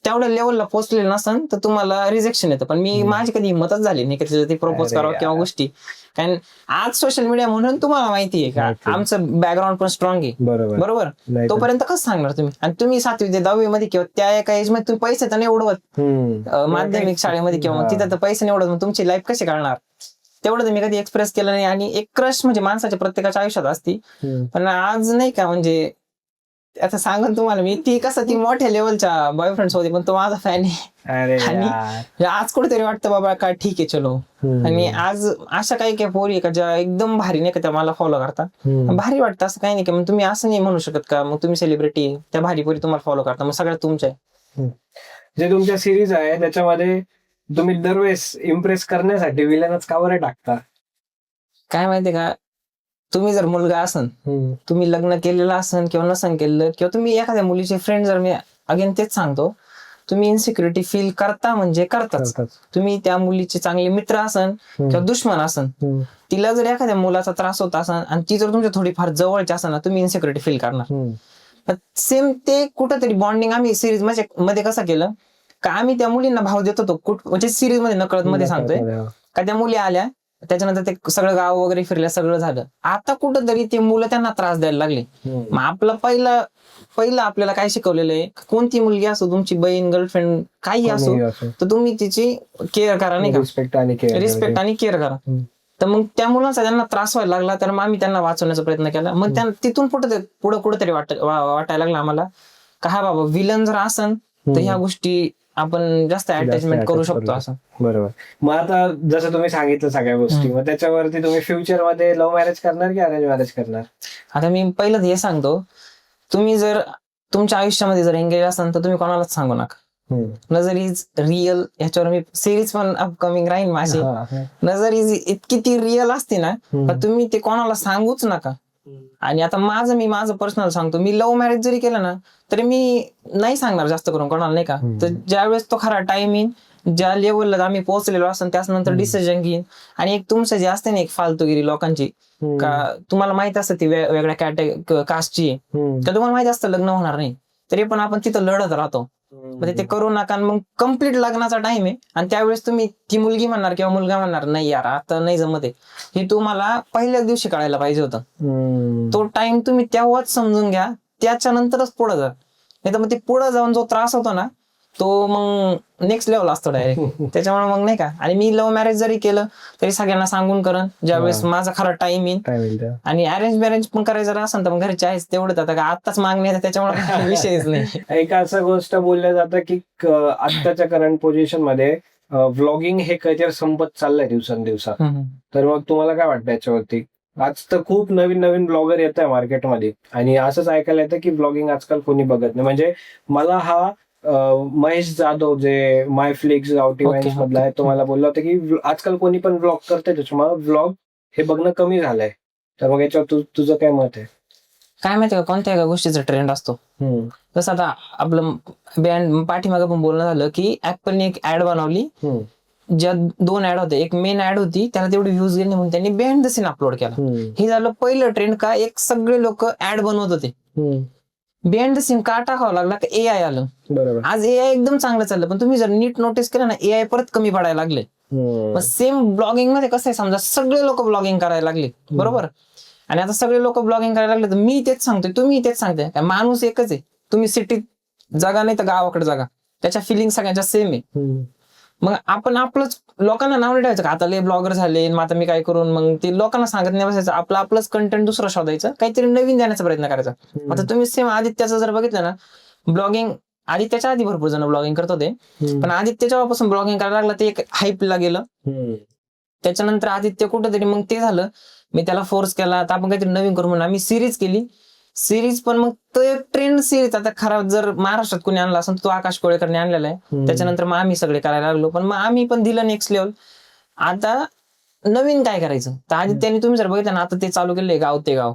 [SPEAKER 2] तेवढ्या लेवलला पोहोचले नसन तर तुम्हाला रिजेक्शन येतं. पण मी माझी कधी हिंमतच झाली नाही की ते प्रपोज करावं किंवा गोष्टी. कारण आज सोशल मीडिया म्हणून तुम्हाला माहितीये का आमचं बॅकग्राऊंड पण स्ट्रॉंग आहे. बरोबर. तोपर्यंत कसं सांगणार तुम्ही. आणि तुम्ही 7वी ते 10वी मध्ये किंवा त्या एका एज मध्ये तुम्ही पैसे तर नाही उडवत, माध्यमिक शाळेमध्ये किंवा मग तिथं तर पैसे नाही उडवत, मग तुमची लाईफ कशी काढणार. तेवढं तर मी कधी एक्सप्रेस केलं नाही. आणि एक क्रश म्हणजे माणसाच्या प्रत्येकाच्या आयुष्यात असती. पण आज नाही का, म्हणजे आता सांगून तुम्हाला मी, ती कसं ती मोठ्या लेवलच्या बॉयफ्रेंड्स होती पण तो माझा फॅन आहे. आणि आज कुठेतरी वाटतं बाबा का ठीक आहे चलो. आणि आज अशा काही काही पोरी का ज्या एकदम भारी नाही का त्या मला फॉलो करतात, भारी वाटतं. असं काही नाही का, मग तुम्ही असं नाही म्हणू शकत का मग तुम्ही सेलिब्रिटी त्या भारी पोरी तुम्हाला फॉलो करता मग सगळ्यात तुमच्या आहे. जे तुमच्या सिरीज आहे त्याच्यामध्ये तुम्ही दरवेळेस इम्प्रेस करण्यासाठी विलनच का बरं टाकता? काय माहितीये का, तुम्ही जर मुलगा असन, तुम्ही लग्न केलेलं असन किंवा नसन केलेलं, किंवा तुम्ही एखाद्या मुलीचे फ्रेंड जर, मी अगेन तेच सांगतो, तुम्ही इन्सिक्युरिटी फील करता म्हणजे करताच. तुम्ही त्या मुलीचे चांगले मित्र असन किंवा दुश्मन असन, तिला जर एखाद्या मुलाचा त्रास होत असन आणि ती जर तुमच्या थोडीफार जवळची असन ना, तुम्ही इन्सिक्युरिटी फील करणार. सेम ते कुठंतरी बॉन्डिंग आम्ही सिरीज मध्ये कसं केलं का, आम्ही त्या मुलींना भाव देत होतो. म्हणजे सिरीज मध्ये नकळत मध्ये सांगतोय का, त्या मुली आल्या त्याच्यानंतर ते सगळं गाव वगैरे फिरल्या, सगळं झालं. आता कुठंतरी ते मुलं त्यांना त्रास द्यायला लागले. मग आपलं पहिलं आपल्याला काय शिकवलेलं आहे, कोणती मुलगी असो, तुमची बहीण, गर्लफ्रेंड काही असो, तर तुम्ही तिची केअर करा नाही का, रिस्पेक्ट आणि केअर करा. तर मग त्या मुलांचा त्यांना त्रास व्हायला लागला, तर मग आम्ही त्यांना वाचवण्याचा प्रयत्न केला. मग त्यांना तिथून पुढे कुठेतरी वाटायला लागलं आम्हाला का हा बाबा विलन जर असन तर ह्या गोष्टी आपण जास्त अटॅचमेंट करू शकतो असं.
[SPEAKER 1] बरोबर. मग आता जसं तुम्ही सांगितलं सगळ्या गोष्टी, मग त्याच्यावरती तुम्ही फ्युचर मध्ये लव्ह मॅरेज करणार की अरेंज मॅरेज करणार?
[SPEAKER 2] आता मी पहिलं हे सांगतो, तुम्ही जर तुमच्या आयुष्यामध्ये जर एंगेज असाल तर तुम्ही कोणालाच सांगू नका. नजर इज रिअल, ह्याच्यावर मी सिरीज पण अपकमिंग राहील माझी. नजर इज इतकी ती रिअल असते ना, तर तुम्ही ते कोणाला सांगूच नका. आणि आता माझं पर्सनल सांगतो, मी लव्ह मॅरेज जरी केलं ना तरी मी नाही सांगणार जास्त करून कोणाला, नाही का. तर ज्यावेळेस तो खरा टाइम येईल, ज्या लेवलला आम्ही पोहोचलेलो असतो त्याच्यानंतर डिसिजन घेईन. आणि एक तुमचं जे असते ना एक फालतूगिरी लोकांची, का तुम्हाला माहित असतं ती वेगळ्या कास्टची आहे, तर तुम्हाला माहित असतं लग्न होणार नाही, तरी पण आपण तिथं लढत राहतो. म्हणजे ते करू नका. मग कम्प्लीट लग्नाचा टाइम आहे आणि त्यावेळेस तुम्ही ती मुलगी म्हणणार किंवा मुलगा म्हणणार नाही यार आता नाही जमत आहे, हे तुम्हाला पहिल्याच दिवशी कळायला पाहिजे होतं. तो टाइम तुम्ही तेव्हाच समजून घ्या, त्याच्यानंतरच पुढे जा. नाही तर मग ते पुढे जाऊन जो त्रास होतो ना तो मग नेक्स्ट लेवल असतो डायरेक्ट. त्याच्यामुळे मग नाही का. आणि मी लव्ह मॅरेज जरी केलं तरी सगळ्यांना सांगून करण ज्यावेळेस माझा खरा टाइम येईल. आणि अरेंज मॅरेज पण करायचं जर असेल तर मग घरचे आहेच तेवढं, आता आताच मागणी आहे त्याच्यामुळे विषयच नाही.
[SPEAKER 1] एक असं गोष्ट बोलल्या जातं की आत्ताच्या करंट पोझिशन मध्ये व्लॉगिंग हे काहीतरी संपत चाललंय दिवसांदिवसात. तर मग तुम्हाला काय वाटतं याच्यावरती? आज तर खूप नवीन नवीन ब्लॉगर येत आहे मार्केटमध्ये आणि असंच ऐकायला येतं की ब्लॉगिंग आजकाल कोणी बघत नाही. म्हणजे मला हा महेश जाधव जे माय फ्लिक्स गावठी वाईन्स मधला आहे, तो मला बोलला होता की आजकाल कोणी पण ब्लॉग करतंय, त्याच्यामुळे ब्लॉग हे बघणं कमी झालंय. तर मग याच्यावर तुझं काय मत आहे?
[SPEAKER 2] काय माहिती का, कोणत्या गोष्टीचा ट्रेंड असतो. जसं आता आपलं बँड पाठीमागे पण बोलणं झालं की ऍपलने एक ऍड बनवली, ज्या 2 ऍड होते, एक मेन ऍड होती त्याला तेवढे व्ह्यूज गेले म्हणून त्यांनी बिहाइंड द सीन अपलोड केला. हे झालं पहिलं ट्रेंड. का एक सगळे लोक ऍड बनवत होते, बिहाइंड द सीन का टाकावं लागला, का एआय आलं. बरोबर. आज एआय एकदम चांगलं चाललं, पण तुम्ही जर नीट नोटीस केलं ना एआय परत कमी पडायला लागले. सेम ब्लॉगिंग मध्ये कसं आहे, समजा सगळे लोक ब्लॉगिंग करायला लागले, बरोबर. आणि आता सगळे लोक ब्लॉगिंग करायला लागले तर मी तेच सांगतोय, तुम्ही तेच सांगताय, काय माणूस एकच आहे. तुम्ही सिटीत जागा नाही तर गावाकडे जागा, त्याच्या फिलिंग सगळ्यांच्या सेम आहे. मग आपण आपलंच लोकांना नाव नाही ठेवायचं का आता लय ब्लॉगर झाले मग आता मी काय करून, मग ते लोकांना सांगत नाही बसायचं, आपलंच कंटेंट दुसरं शोधायचं, काहीतरी नवीन देण्याचा प्रयत्न करायचा. आता तुम्ही सेम आदित्याचं जर बघितलं ना ब्लॉगिंग, आदित्याच्या आधी भरपूर जण ब्लॉगिंग करत होते, पण आदित्य जेव्हापासून ब्लॉगिंग करायला लागला ते एक हाईपला गेलं. त्याच्यानंतर आदित्य कुठेतरी मग ते झालं, मी त्याला फोर्स केला तर आपण काहीतरी नवीन करू म्हणून आम्ही सिरीज केली. पण मग तो एक ट्रेंड सिरीज आता खराब जर महाराष्ट्रात कोणी आणला असेल तो आकाश कोळेकरने आणलेला आहे. त्याच्यानंतर मग आम्ही सगळे करायला लागलो, पण मग आम्ही पण दिलं नेक्स्ट लेवल. आता नवीन काय करायचं तर आदित्याने तुम्ही जर बघितलं ना आता ते चालू केलंय गाव ते गाव.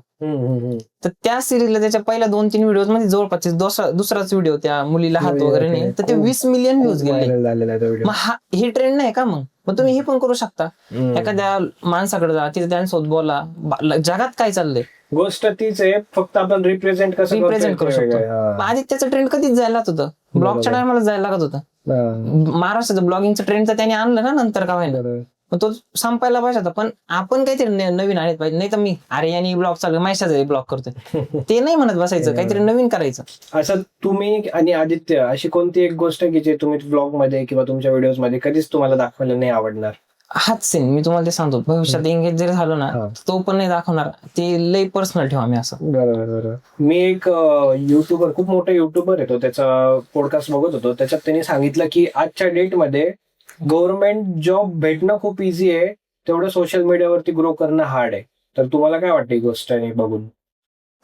[SPEAKER 2] तर त्या सिरीजला त्याच्या पहिल्या 2-3 व्हिडिओ मध्ये जवळपास दुसराच व्हिडिओ त्या मुलीला हात वगैरे नाही तर ते 20 मिलियन व्ह्यूज गेले. मग हे ट्रेंड नाही का? मग तुम्ही हे पण करू शकता, एखाद्या माणसाकडे जा, तिथे त्यांच्यासोबत बोला, जगात काय चाललंय.
[SPEAKER 1] गोष्ट तीच आहे, फक्त आपण रिप्रेझेंट
[SPEAKER 2] करू शकतो. आदित्याचं ट्रेंड कधीच जायला लागत होतं, ब्लॉगच्या टायमाला जायला लागत होतं. महाराष्ट्राचं ब्लॉगिंगचं ट्रेंड तर त्यांनी आणलं ना नंतर का व्हायला, तो संपायला पाहिजे होता. पण आपण काहीतरी नवीन आणत पाहिजे, नाही तर मी अरे यांनी ब्लॉग चालू माहिती ब्लॉग करतोय ते नाही म्हणत बसायचं, काहीतरी नवीन करायचं.
[SPEAKER 1] असं तुम्ही आणि आदित्य अशी कोणती एक गोष्ट की जे तुम्ही ब्लॉग मध्ये किंवा तुमच्या व्हिडिओज मध्ये कधीच तुम्हाला दाखवायला नाही आवडणार?
[SPEAKER 2] हाच सीन मी तुम्हाला ते सांगतो, भविष्यात एंगेज जरी झालो ना तो पण नाही दाखवणार, ते लई पर्सनल ठेवा मी असं.
[SPEAKER 1] बरोबर. मी एक युट्यूबर, खूप मोठा युट्यूबर आहे तो, त्याचा पॉडकास्ट बघत होतो, त्याच्यात त्यांनी सांगितलं की आजच्या डेटमध्ये गव्हर्नमेंट जॉब भेटणं खूप इझी आहे, तेवढं सोशल मीडियावरती ग्रो करणं हार्ड आहे. तर तुम्हाला काय वाटतं ही गोष्ट बघून?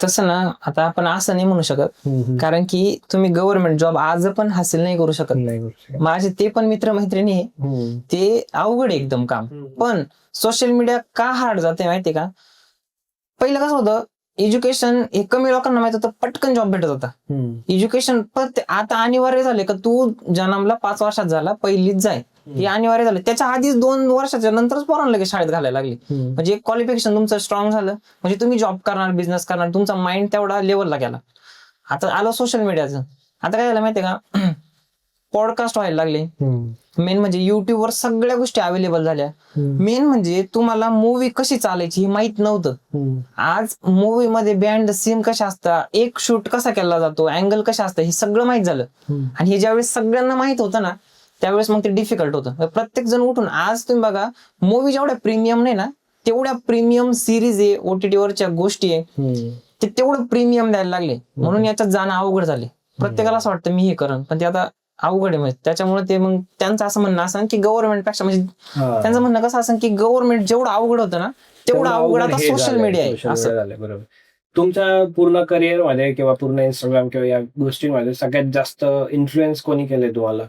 [SPEAKER 2] तसं ना आता आपण असं नाही म्हणू शकत, कारण की तुम्ही गव्हर्नमेंट जॉब आज पण हासिल नाही करू शकत. माझे ते पण मित्र मैत्रिणी आहे, ते अवघड आहे एकदम काम. पण सोशल मीडिया का हार्ड जाते माहितीये का? पहिलं कसं होतं, एज्युकेशन हे कमी लोकांना माहित होतं, पटकन जॉब भेटत होता. एज्युकेशन आता अनिवार्य झाले का तू जन्मला 5 वर्षात झाला पहिलीच जाय, हे अनिवार्य झालं. त्याच्या आधीच 2 वर्षाच्या नंतरच पोरांना लगेच शाळेत घालायला लागली. म्हणजे एक क्वालिफिकेशन तुमचं स्ट्रॉंग झालं म्हणजे तुम्ही जॉब करणार, बिझनेस करणार, तुमचा माइंड तेवढा लेवलला गेला. आता आलं सोशल मीडियाचं, आता काय झालं माहितीये का? पॉडकास्ट व्हायला लागले. मेन म्हणजे युट्यूबवर सगळ्या गोष्टी अवेलेबल झाल्या. मेन म्हणजे तुम्हाला मूवी कशी चालायची हे माहित नव्हतं. आज मूवी मध्ये बिहाइंड द सीन कशा असतात, एक शूट कसा केला जातो, अँगल कशा असतात, हे सगळं माहित झालं. आणि हे ज्यावेळेस सगळ्यांना माहित होतं ना त्यावेळेस मग ते डिफिकल्ट होतं. प्रत्येक जण उठून आज तुम्ही बघा मूवी जेवढ्या प्रीमियम नाही ना तेवढ्या प्रीमियम सिरीज आहे, OTT वरच्या गोष्टी आहे, ते तेवढं प्रीमियम द्यायला लागले, म्हणून याच्यात जाणं अवघड झाले. प्रत्येकाला असं वाटतं मी हे करण, पण ते आता अवघड आहे. म्हणजे त्याच्यामुळे ते मग त्यांचं असं म्हणणं असं की गव्हर्नमेंट पेक्षा, म्हणजे त्यांचं म्हणणं कसं असं की गव्हर्नमेंट जेवढं अवघड होतं ना तेवढं अवघड आता सोशल मीडिया आहे असं.
[SPEAKER 1] बरोबर. तुमच्या पूर्ण करिअर मध्ये किंवा पूर्ण इंस्टाग्राम किंवा या गोष्टींमध्ये सगळ्यात जास्त इन्फ्लुएन्स कोणी केलंय तुम्हाला?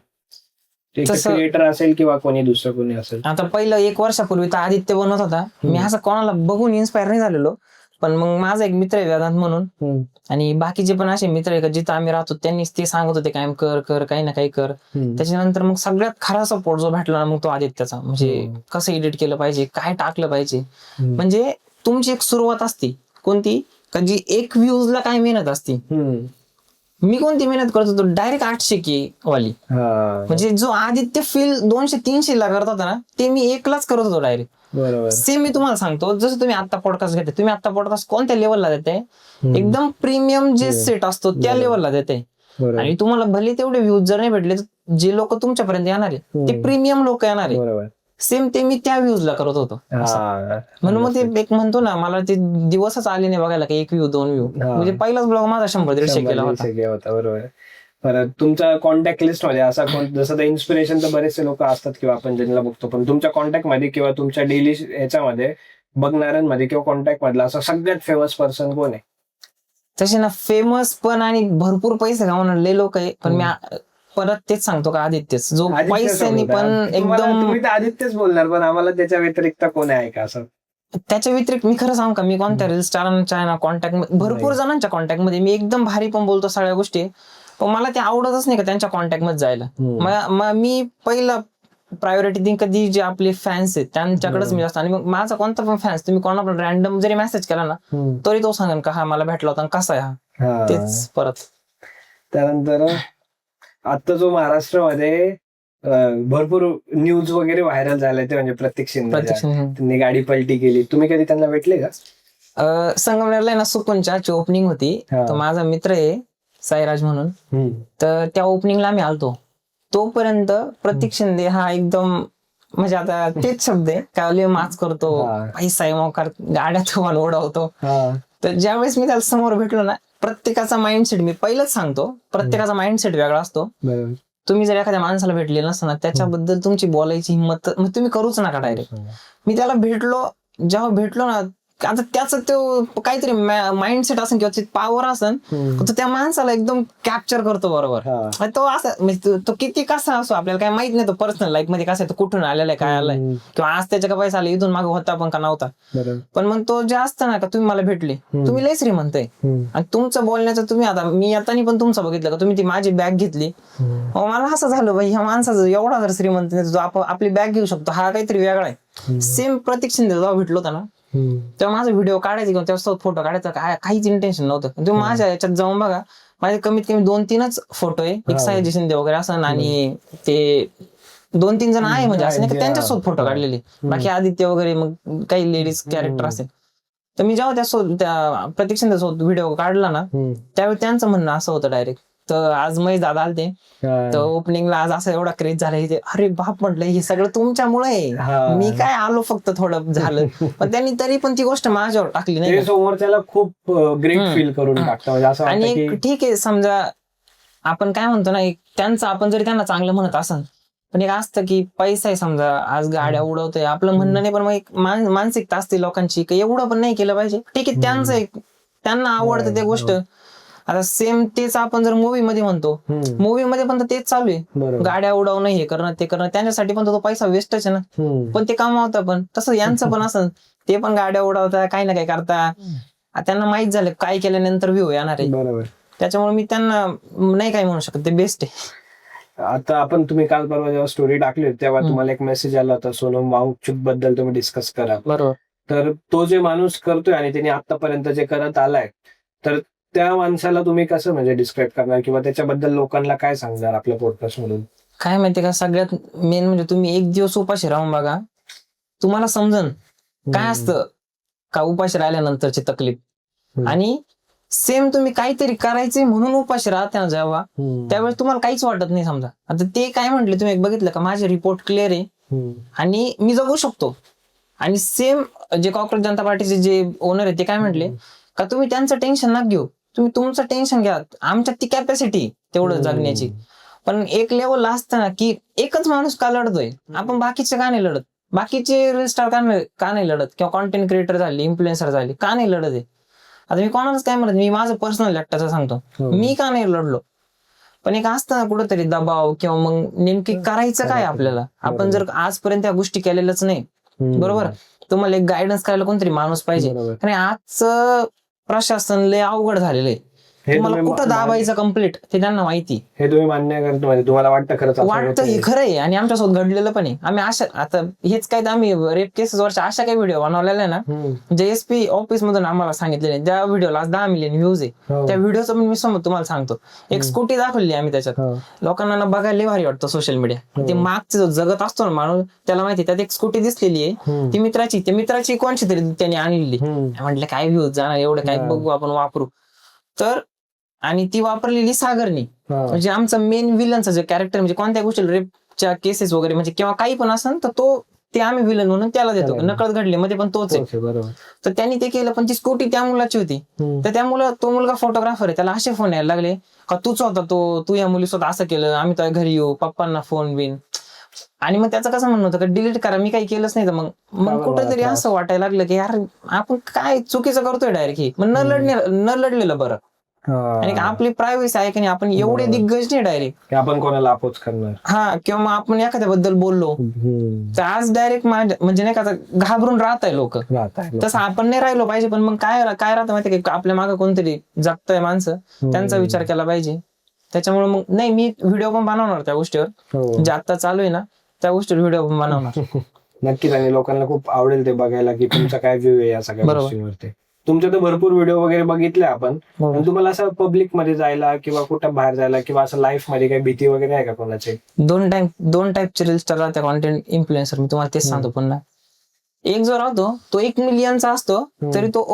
[SPEAKER 1] क्रिएटर असेल किंवा कोणी दुसरं कोणी असेल?
[SPEAKER 2] आता पहिलं 1 वर्षापूर्वी तर आदित्य बनवत होता, मी असं कोणाला बघून इन्स्पायर नाही झालेलो, पण मग माझा एक मित्र आहे वेदांत म्हणून, आणि बाकीचे पण असे मित्र आहे का जिथं आम्ही राहतो त्यांनी ते सांगत होते कायम कर कर काही ना काही कर. त्याच्यानंतर मग सगळ्यात खरा सपोर्ट जो भेटला ना मग तो आदित्यचा, म्हणजे कसं एडिट केलं पाहिजे, काय टाकलं पाहिजे. म्हणजे तुमची एक सुरुवात असते कोणती का जी 1 व्ह्यूजला काय मेहनत असते. मी कोणती मेहनत करत होतो डायरेक्ट 800K वाली, म्हणजे जो आदित्य फील 200-300 ला करत होता ना ते मी 1 लाच करत होतो डायरेक्ट. सेम मी तुम्हाला सांगतो, जसं तुम्ही आता पॉडकास्ट घेते, तुम्ही आता पॉडकास्ट कोणत्या लेवलला देते, एकदम प्रीमियम जे सेट असतो त्या लेवलला देते, आणि तुम्हाला भले तेवढे व्ह्यूज जर नाही भेटले, जे लोक तुमच्यापर्यंत येणार आहे ते प्रीमियम लोक येणार आहे. सेम ते मी त्या व्ह्यूजला करत होतो. म्हणून मग ते एक म्हणतो ना, मला ते दिवसच आले नाही बघायला की 1 व्ह्यू 2 व्ह्यू, म्हणजे पहिलाच ब्लॉग माझा 100-150 केला होता.
[SPEAKER 1] बरोबर. परत तुमच्या कॉन्टॅक्ट लिस्ट मध्ये असा जसं इन्स्पिरेशन तर बरेचसे लोक असतात किंवा आपण ज्यांना बघतो, पण तुमच्या कॉन्टॅक्ट मध्ये किंवा तुमच्या डेली ह्याच्यामध्ये बघणाऱ्यांमध्ये किंवा कॉन्टॅक्ट मधला असं सगळ्यात फेमस पर्सन कोण आहे?
[SPEAKER 2] तसे ना फेमस पण आणि भरपूर पैसे कमावणारे लोक आहे, पण मी परत तेच सांगतो का आदित्यच, जो पैशाने पण एकदम.
[SPEAKER 1] तुम्ही तर आदित्यच बोलणार, पण आम्हाला त्याच्या व्यतिरिक्त कोण आहे का असं?
[SPEAKER 2] त्याच्या व्यतिरिक्त मी खरं सांगू का, मी कोणत्या रील स्टारांच्या कॉन्टॅक्ट, भरपूर जणांच्या कॉन्टॅक्ट मध्ये मी एकदम भारी पण बोलतो सगळ्या गोष्टी, पण मला ते आवडतच नाही का त्यांच्या कॉन्टॅक्ट मध्ये जायला. मी पहिला प्रायोरिटी दिन कधी जे आपले फॅन्स आहेत त्यांच्याकडेच मी जास्त, आणि मग माझा कोणता पण फॅन्स तुम्ही कोणा पण रॅन्डम जरी मेसेज केला ना तरी तो सांगेन का हा मला भेटला होता कसा आहे हा, तेच परत.
[SPEAKER 1] त्यानंतर आता जो महाराष्ट्रामध्ये भरपूर न्यूज वगैरे व्हायरल झाले ते म्हणजे प्रतीक शिंदे, त्यांनी गाडी पलटी केली, तुम्ही कधी त्यांना भेटले का?
[SPEAKER 2] संगमनेरला ना सुकुंचाची ओपनिंग होती, तो माझा मित्र आहे साईराज म्हणून, तर त्या ओपनिंगला आम्ही आलतो. तोपर्यंत प्रतीक शिंदे हा एकदम म्हणजे आता तेच शब्द आहे का माच करतो, पैसा आहे मोकार, गाड्या तुम्हाला ओढवतो. तर ज्यावेळेस मी त्याला समोर भेटलो ना, प्रत्येकाचा माइंडसेट, मी पहिलंच सांगतो, प्रत्येकाचा माइंडसेट वेगळा असतो. तुम्ही जर एखाद्या माणसाला भेटले नसताना त्याच्याबद्दल तुमची बोलायची हिंमत तुम्ही करूच नका डायरेक्ट. मी त्याला जेव्हा भेटलो ना, आता त्याचं तो काहीतरी माइंडसेट असेल किंवा पॉवर असेल, तो त्या माणसाला एकदम कॅप्चर करतो बरोबर. तो असं म्हणजे तो किती कसा असो आपल्याला काय माहित नाही, तो पर्सनल लाईफ मध्ये कसा आहे, तो कुठून आलेला आहे, काय आलाय, किंवा आज त्याच्या का पैसा आला, इथून मागे होता पण का नव्हता, पण मग तो जे असतं ना का तुम्ही मला भेटले, तुम्ही लय श्रीमंत आहे, आणि तुमचं बोलण्याचं तुम्ही आता मी येताना पण तुमचं बघितलं का तुम्ही ती माझी बॅग घेतली, मला असं झालं बाई ह्या माणसाचं एवढा जर श्रीमंत जो आपली बॅग घेऊ शकतो हा काहीतरी वेगळा आहे. सेम प्रतीक शिंदे जेव्हा भेटलो होता ना तेव्हा माझा व्हिडिओ काढायचा किंवा त्याच्यासोबत फोटो काढायचा काहीच इंटेन्शन नव्हतं. तेव्हा माझ्या याच्यात जाऊन बघा, माझे कमीत कमी 2-3च फोटो आहे, एक सायाजी शिंदे वगैरे असं, आणि ते 2-3 जण आहे म्हणजे असं नाही का त्यांच्यासोबत फोटो काढलेले, बाकी आदित्य वगैरे मग काही लेडीज कॅरेक्टर असेल. तर मी जेव्हा त्या प्रतीक शिंदे सोबत व्हिडिओ काढला ना त्यावेळी त्यांचं म्हणणं असं होतं डायरेक्ट, तर आज महेश दादा आलते, तर ओपनिंगला आज असं एवढा क्रेज झाला, अरे बाप म्हटलं हे सगळं तुमच्यामुळे आहे, मी काय आलो फक्त थोडं झालं, पण त्यांनी तरी पण ती गोष्ट माझ्यावर टाकली नाही,
[SPEAKER 1] समोरच्याला खूप ग्रेट फील करून टाकतं.
[SPEAKER 2] आणि ठीक आहे समजा आपण काय म्हणतो ना, त्यांचं आपण जरी त्यांना चांगलं म्हणत असन, पण एक असतं की पैसा आहे समजा आज गाड्या उडवतोय आपलं म्हणणं नाही, पण मग एक मानसिकता असते लोकांची की एवढं पण नाही केलं पाहिजे. ठीक आहे त्यांचं एक त्यांना आवडतं ते गोष्ट. आता सेम तेच आपण जर मूवी मध्ये म्हणतो, मूवी मध्ये पण तेच चालू आहे, गाड्या उडवणं, हे करणं ते करणं, त्यांच्यासाठी पण तो पैसा वेस्टच आहे ना, पण ते कमावता. पण तसं यांचं पण असं, ते पण गाड्या उडवता काही ना काही करता, त्यांना माहित झालं काय केल्यानंतर व्ह्यू येणार आहे, त्याच्यामुळे मी त्यांना नाही काय म्हणू शकत, ते बेस्ट आहे.
[SPEAKER 1] आता तुम्ही काल परवा जेव्हा स्टोरी टाकली तेव्हा तुम्हाला एक मेसेज आला होता सोनम वांगचुक बद्दल तुम्ही डिस्कस करा,
[SPEAKER 2] बरोबर.
[SPEAKER 1] तर तो जे माणूस करतोय आणि त्यांनी आतापर्यंत जे करत आलाय, तर त्या माणसाला तुम्ही कसं म्हणजे डिस्क्राईब करणार किंवा त्याच्याबद्दल लोकांना काय सांगणार आपल्या पॉडकास्ट मधून?
[SPEAKER 2] काय माहितीये का, सगळ्यात मेन म्हणजे तुम्ही एक दिवस उपाशी राहून बघा, तुम्हाला समजन काय असतं का उपाशी राहिल्यानंतरची तकलीफ. आणि सेम तुम्ही काहीतरी करायचंय म्हणून उपाशी राहता ना जेव्हा, त्यावेळेस तुम्हाला काहीच वाटत नाही. समजा आता ते काय म्हटले तुम्ही बघितलं का, माझे रिपोर्ट क्लिअर आहे आणि मी जगू शकतो, आणि सेम जे कॉक्रोच जनता पार्टीचे जे ओनर आहे ते काय म्हटले का तुम्ही त्यांचं टेन्शन नका घेऊ, तुम्ही तुमचं टेन्शन घ्या, आमच्यात ती कॅपॅसिटी तेवढं जगण्याची. पण एक लेवल असतं ना की एकच माणूस का लढतोय, आपण बाकीचे का नाही लढत, बाकीचे रील स्टार का नाही लढत, किंवा कॉन्टेंट क्रिएटर झाले, इन्फ्लुएन्सर झाले, का नाही लढत आहे. आता मी कोणालाच काय म्हणत, मी माझं पर्सनल एकट्याचं सांगतो, मी का नाही लढलो. पण एक असतं ना कुठंतरी दबाव, किंवा मग नेमकी करायचं काय आपल्याला. आपण जर आजपर्यंत त्या गोष्टी केलेल्याच नाही, बरोबर, तुम्हाला एक गायडन्स करायला कोणतरी माणूस पाहिजे. आणि आजचं प्रशासन लय अवघड झालेलं आहे, तुम्हाला कुठं दाबायचं कम्प्लीट ते त्यांना माहिती.
[SPEAKER 1] हे तुम्ही मान्य करतो, म्हणजे तुम्हाला वाटतं खरंच
[SPEAKER 2] वाटतं हे खरं आहे, आणि आमच्यासोबत घडलेलं पण आहे. आम्ही अशा, आता हेच काय, आम्ही रेप केसेस वरच्या अशा काही व्हिडिओ बनवलेला आहे ना, JSP ऑफिस मधून आम्हाला सांगितलेले, त्या व्हिडिओला आज 10 मिलियन व्ह्यूज आहे. त्या व्हिडिओचं पण मी समोर तुम्हाला सांगतो, एक स्कूटी दाखवली आम्ही त्याच्यात, लोकांना बघायला भारी वाटतं सोशल मीडिया. ते मागचं जो जगत असतो ना माणूस, त्याला माहिती त्यात एक स्कूटी दिसलेली आहे, ती मित्राची कोणची तरी त्याने आणलेली. म्हटलं काय व्ह्यूज जाणार एवढं, काय बघू आपण वापरू. तर आणि ती वापरलेली सागरनी, म्हणजे आमचा मेन विलनचा जे कॅरेक्टर, म्हणजे कोणत्या गोष्टी रेपच्या केसेस वगैरे म्हणजे किंवा काही पण असेल तर ते आम्ही विलन म्हणून त्याला देतो, नकळत घडले मध्ये पण तोच आहे. तर त्यांनी ते केलं, पण ती स्कूटी त्या मुलाची होती. तर तो मुलगा फोटोग्राफर आहे, त्याला असे फोन यायला लागले का तूच होता तो, तू या मुलीसोबत असं केलं, आम्ही तुझ्या घरी येऊ, पप्पांना फोन बिन. आणि मग त्याचं कसं म्हणणं होतं का डिलीट करा, मी काही केलंच नाही. तर मग कुठेतरी असं वाटायला लागलं की यार आपण काय चुकीचं करतोय डायरेक्ट. ही मग न लढलेलं बरं. आणि आपली प्रायव्हसी आहे की नाही, आपण एवढे दिग्गज नाही डायरेक्ट
[SPEAKER 1] आपण कोणाला अपोज करणार,
[SPEAKER 2] हा, किंवा मग आपण एखाद्याबद्दल बोललो तर आज डायरेक्ट म्हणजे नाही का घाबरून राहत आहे लोक. तसं आपण नाही राहिलो पाहिजे. पण मग काय राहतं माहिती का, आपल्या मागे कोणतरी जगतंय माणसं, त्यांचा विचार केला पाहिजे. त्याच्यामुळे मग नाही, मी व्हिडिओ पण बनवणार त्या गोष्टीवर, जे आता चालू आहे ना त्या गोष्टीवर व्हिडिओ पण बनवणार.
[SPEAKER 1] नक्कीच, आणि लोकांना खूप आवडेल ते बघायला की तुमचा काय व्ह्यू आहे या सगळ्या गोष्टींवरती. तुमचे तर भरपूर व्हिडिओ वगैरे बघितले आपण, पण तुम्हाला असं पब्लिक मध्ये जायला किंवा कुठं बाहेर जायला किंवा असं लाईफ मध्ये काही भीती वगैरे आहे का कोणाची?
[SPEAKER 2] दोन टाईपचे रील स्टार राहते, कॉन्टेंट इन्फ्लुएन्सर. मी तुम्हाला तेच सांगतो पुन्हा. एक जो राहतो तो 1 मिलियनचा असतो, तरी तो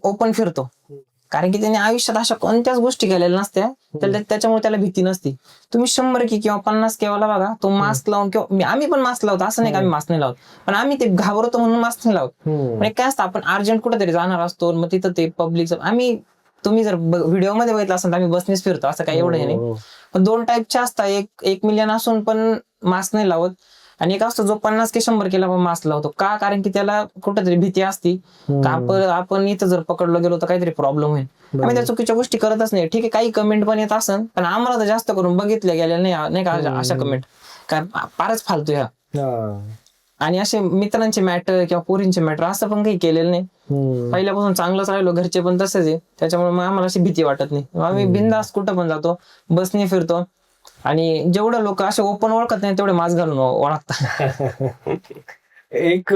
[SPEAKER 2] ओपन फिरतो, कारण की त्याने आयुष्यात अशा कोणत्याच गोष्टी केलेल्या नसत्या, त्याच्यामुळे त्याला भीती नसती. तुम्ही 100 किंवा 50 केव्हाला बघा, तो मास्क लावून, किंवा आम्ही पण मास्क लावतो, असं नाही का आम्ही मास्क नाही लावत, पण आम्ही ते घाबरतो म्हणून मास्क नाही लावत. म्हणजे काय असतं, आपण अर्जंट कुठेतरी जाणार असतो, मग तिथं ते पब्लिक, तुम्ही जर व्हिडिओ मध्ये बघितलं असेल तर आम्ही बसनेच फिरतो, असं काही एवढं नाही. पण 2 टाईपचे असतात, 1 मिलियन असून पण मास्क नाही लावत, आणि एक असतो जो 50 की 100 केला पण मास्क लावतो. का? कारण की त्याला कुठेतरी भीती असती का आपण इथं जर पकडलो गेलो तर काहीतरी प्रॉब्लेम होईल. आम्ही त्या चुकीच्या गोष्टी करतच नाही. ठीक आहे, काही कमेंट पण येत असन, पण आम्हाला तर जास्त करून बघितल्या गेल्या नाही का अशा कमेंट, कारण फारच फालतू ह्या. आणि असे मित्रांचे मॅटर किंवा पोरींचे मॅटर असं पण काही केलेलं नाही. पहिल्यापासून चांगलंच राहिलो, घरचे पण तसेच आहे, त्याच्यामुळे मग आम्हाला अशी भीती वाटत नाही. आम्ही बिंदास कुठं पण जातो, बसने फिरतो, आणि जेवढं लोक असे ओपन ओळखत नाही तेवढे मास्क घालून ओळखतात.
[SPEAKER 1] एक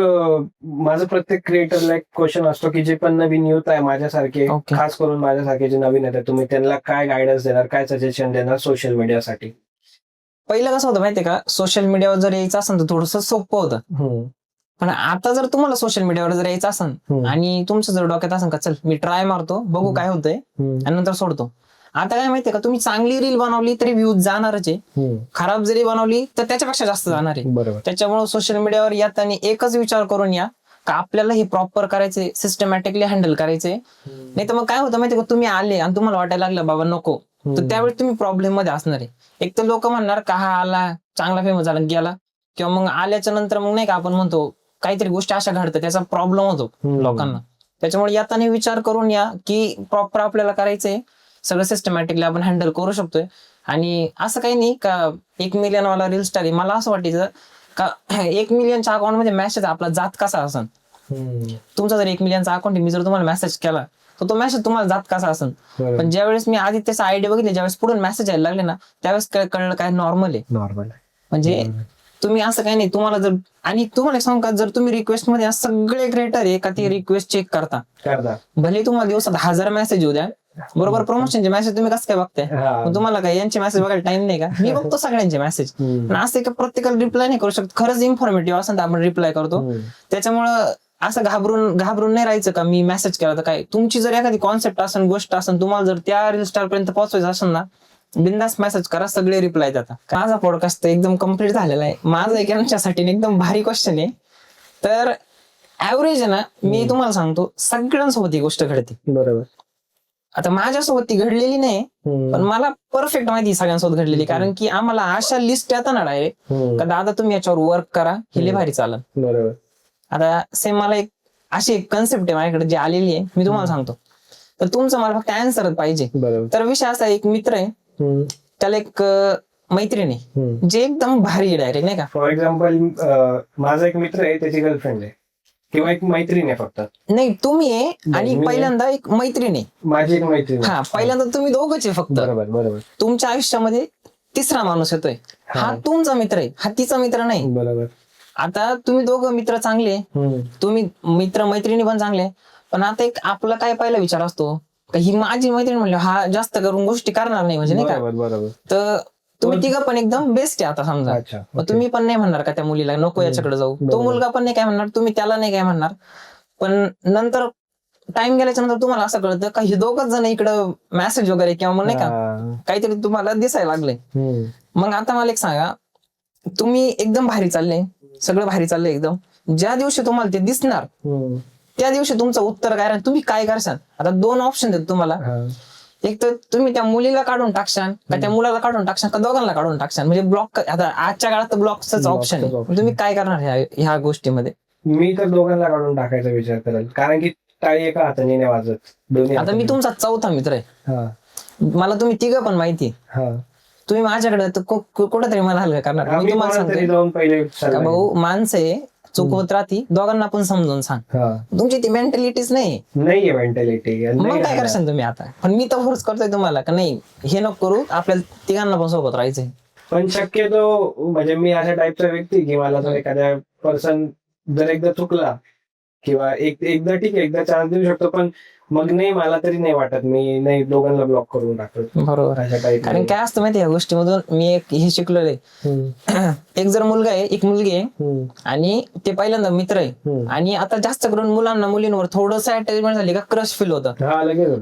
[SPEAKER 1] माझं प्रत्येक क्रिएटरला एक क्वेश्चन असतो की जे पण नवीन युथ आहे माझ्यासारखे, खास करून माझ्यासारखे जे नवीन आहेत, तुम्ही त्यांना काय गायडन्स देणार, काय सजेशन देणार सोशल मीडियासाठी?
[SPEAKER 2] पहिलं कसं होतं माहितीये का, सोशल मीडियावर जर यायचं असेल तर थोडस सोपं होतं. पण आता जर तुम्हाला सोशल मीडियावर जर यायचं असेल आणि तुमचं जर डोक्यात असेल का चल मी ट्राय मारतो, बघू काय होतंय, आणि नंतर सोडतो. आता काय माहितीये का, तुम्ही चांगली रील बनवली तरी व्ह्यूज जाणारच आहे, खराब जरी बनवली तर त्याच्यापेक्षा जास्त जाणार आहे. त्याच्यामुळे सोशल मीडियावर येताना एकच विचार करून या का आपल्याला हे प्रॉपर करायचंय, सिस्टमॅटिकली हँडल करायचंय. नाही तर मग काय होतं माहितीये का, तुम्ही आले आणि तुम्हाला वाटायला लागलं बाबा नको, तर त्यावेळी तुम्ही प्रॉब्लेम मध्ये असणार आहे. एक तर लोक म्हणणार का हा आला चांगला फेमस झाला गेला, किंवा मग आल्याच्या नंतर मग नाही का आपण म्हणतो काहीतरी गोष्टी अशा घडतात, त्याचा प्रॉब्लेम होतो लोकांना. त्याच्यामुळे येताना विचार करून या की प्रॉपर आपल्याला करायचंय, सगळं सिस्टमॅटिकली आपण हँडल करू शकतोय. आणि असं काही नाही का 1 मिलियन वाला रील स्टार आहे, मला असं वाटायचं का 1 मिलियनच्या अकाउंट मध्ये मेसेज आपला जात कसा असेल. तुमचा जर 1 मिलियनचा अकाउंट आहे, मी जर तुम्हाला मेसेज केला तर तो मेसेज तुम्हाला जात कसा असेल. पण ज्यावेळेस मी आधी त्याचा आयडिया बघितले, ज्यावेळेस पुढून मेसेज यायला लागले ना, त्यावेळेस कळलं काय नॉर्मल आहे. म्हणजे तुम्ही असं काही नाही, तुम्हाला जर, आणि तुम्हाला सांगू का, जर तुम्ही रिक्वेस्ट मध्ये सगळे क्रिएटर आहे का ती रिक्वेस्ट चेक करता, भले तुम्हाला दिवसात 1000 मेसेज येऊ द्या, बरोबर, प्रमोशनचे मेसेज तुम्ही कसं काय बघताय, तुम्हाला काय यांचे मेसेज बघायला टाइम नाही का? मी बघतो सगळ्यांचे मेसेज, पण असं का प्रत्येकाला रिप्लाय नाही करू शकत. खरंच इन्फॉर्मेटिव्ह असेल तर आपण रिप्लाय करतो. त्याच्यामुळं असं घाबरून नाही राहायचं का मी मेसेज केला तर काय. तुमची जर एखादी कॉन्सेप्ट असेल, गोष्ट असेल, तुम्हाला जर त्या रील स्टार पर्यंत पोहोचवायचं असेल ना, बिंदास मेसेज करा, सगळे रिप्लाय देतात. माझा पॉडकास्ट एकदम कम्प्लीट झालेला आहे. माझा एक यांच्यासाठी एकदम भारी क्वेश्चन आहे. तर ऍव्हरेज आहे ना, मी तुम्हाला सांगतो सगळ्यांसोबत ही गोष्ट घडते.
[SPEAKER 1] बरोबर.
[SPEAKER 2] आता माझ्यासोबत ती घडलेली नाही, पण मला परफेक्ट माहिती सगळ्यांसोबत घडलेली, कारण की आम्हाला अशा लिस्ट येतात ना डायरेक्ट का दादा तुम्ही याच्यावर वर्क करा, हे लय भारी चालेल.
[SPEAKER 1] बरोबर.
[SPEAKER 2] आता सेम मला एक अशी एक कन्सेप्ट आहे माझ्याकडे जी आलेली आहे, मी तुम्हाला सांगतो. तर तुमचं मला फक्त आन्सर पाहिजे. तर विषय असा, एक मित्र आहे, त्याला एक मैत्रीण आहे जे एकदम भारी डायरेक्ट नाही का.
[SPEAKER 1] फॉर एक्झाम्पल माझा एक मित्र आहे, त्याची गर्लफ्रेंड आहे किंवा एक मैत्रीण आहे फक्त.
[SPEAKER 2] नाही, तुम्ही आहे आणि पहिल्यांदा एक मैत्रीण आहे,
[SPEAKER 1] माझी एक मैत्रीण.
[SPEAKER 2] हा, पहिल्यांदा तुम्ही दोघंच आहे फक्त.
[SPEAKER 1] बरोबर बरोबर.
[SPEAKER 2] तुमच्या आयुष्यामध्ये तिसरा माणूस येतोय, हा तुमचा मित्र आहे, हा तिचा मित्र नाही.
[SPEAKER 1] बरोबर.
[SPEAKER 2] आता तुम्ही दोघं मित्र चांगले, तुम्ही मित्र मैत्रिणी पण चांगले, पण आता एक आपला काय पहिला विचार असतो का ही माझी मैत्रीण म्हणलं हा जास्त करून गोष्टी करणार नाही, म्हणजे नाही का.
[SPEAKER 1] बरोबर.
[SPEAKER 2] तर तुम्ही तिघं पण एकदम बेस्ट आहे आता समजा. मग तुम्ही पण नाही म्हणणार का त्या मुलीला नको याच्याकडे जाऊ, तो मुलगा पण नाही काय म्हणणार, तुम्ही त्याला नाही काय म्हणणार. पण नंतर टाइम गेल्याच्या नंतर तुम्हाला असं कळतं का हे दोघच जण इकडं मेसेज वगैरे किंवा मग नाही का काहीतरी तुम्हाला दिसायला लागले. मग आता मला एक सांगा, तुम्ही एकदम भारी चालले, सगळं भारी चाललंय एकदम, ज्या दिवशी तुम्हाला ते दिसणार त्या दिवशी तुमचं उत्तर काय राहील, तुम्ही काय करशाल. आता दोन ऑप्शन देतो तुम्हाला, एक तर तुम्ही त्या मुलीला काढून टाकशाल का त्या मुलाला काढून टाकशाल का दोघांना काढून टाकशाल, म्हणजे ब्लॉक. आता आजच्या काळात ब्लॉकच ऑप्शन आहे, तुम्ही काय करणार ह्या गोष्टीमध्ये.
[SPEAKER 1] मी तर दोघांना काढून टाकायचा विचार करेल, कारण की टाळी एका हाताने नाही वाजत.
[SPEAKER 2] आता मी तुमचा चौथा मित्र आहे, मला तुम्ही तिघं पण माहिती, तुम्ही माझ्याकडे कुठेतरी मला हलका करणार. मी तुम्हाला सांगतो भाऊ, माणसं चुकवत राहती, दोघांना पण समजून सांग. तुमची ती मेंटॅलिटीच नाहीये मेंटॅलिटी, मग काय करशाल तुम्ही आता. पण मी तर फोर्स करतोय तुम्हाला का नाही हे नको करू, आपल्याला तिघांना पण सोबत राहायचंय.
[SPEAKER 1] पण शक्यतो म्हणजे मी अशा टाईपचा व्यक्ती की मला जर एखाद्या पर्सन जर एकदा चुकला किंवा एकदा ठीक आहे, एकदा चान्स देऊ शकतो, पण मग नाही, मला तरी नाही वाटत मी नाही दोघांना ब्लॉक करून टाकतो.
[SPEAKER 2] बरोबर. कारण काय असतं माहिती, या गोष्टीमधून मी एक हे शिकलो आहे, एक जर मुलगा आहे एक मुलगी आहे आणि ते पहिल्यांदा मित्र आहे, आणि आता जास्त करून मुलांना मुलींवर थोडंसं अटॅचमेंट झाली का क्रश फील होतं,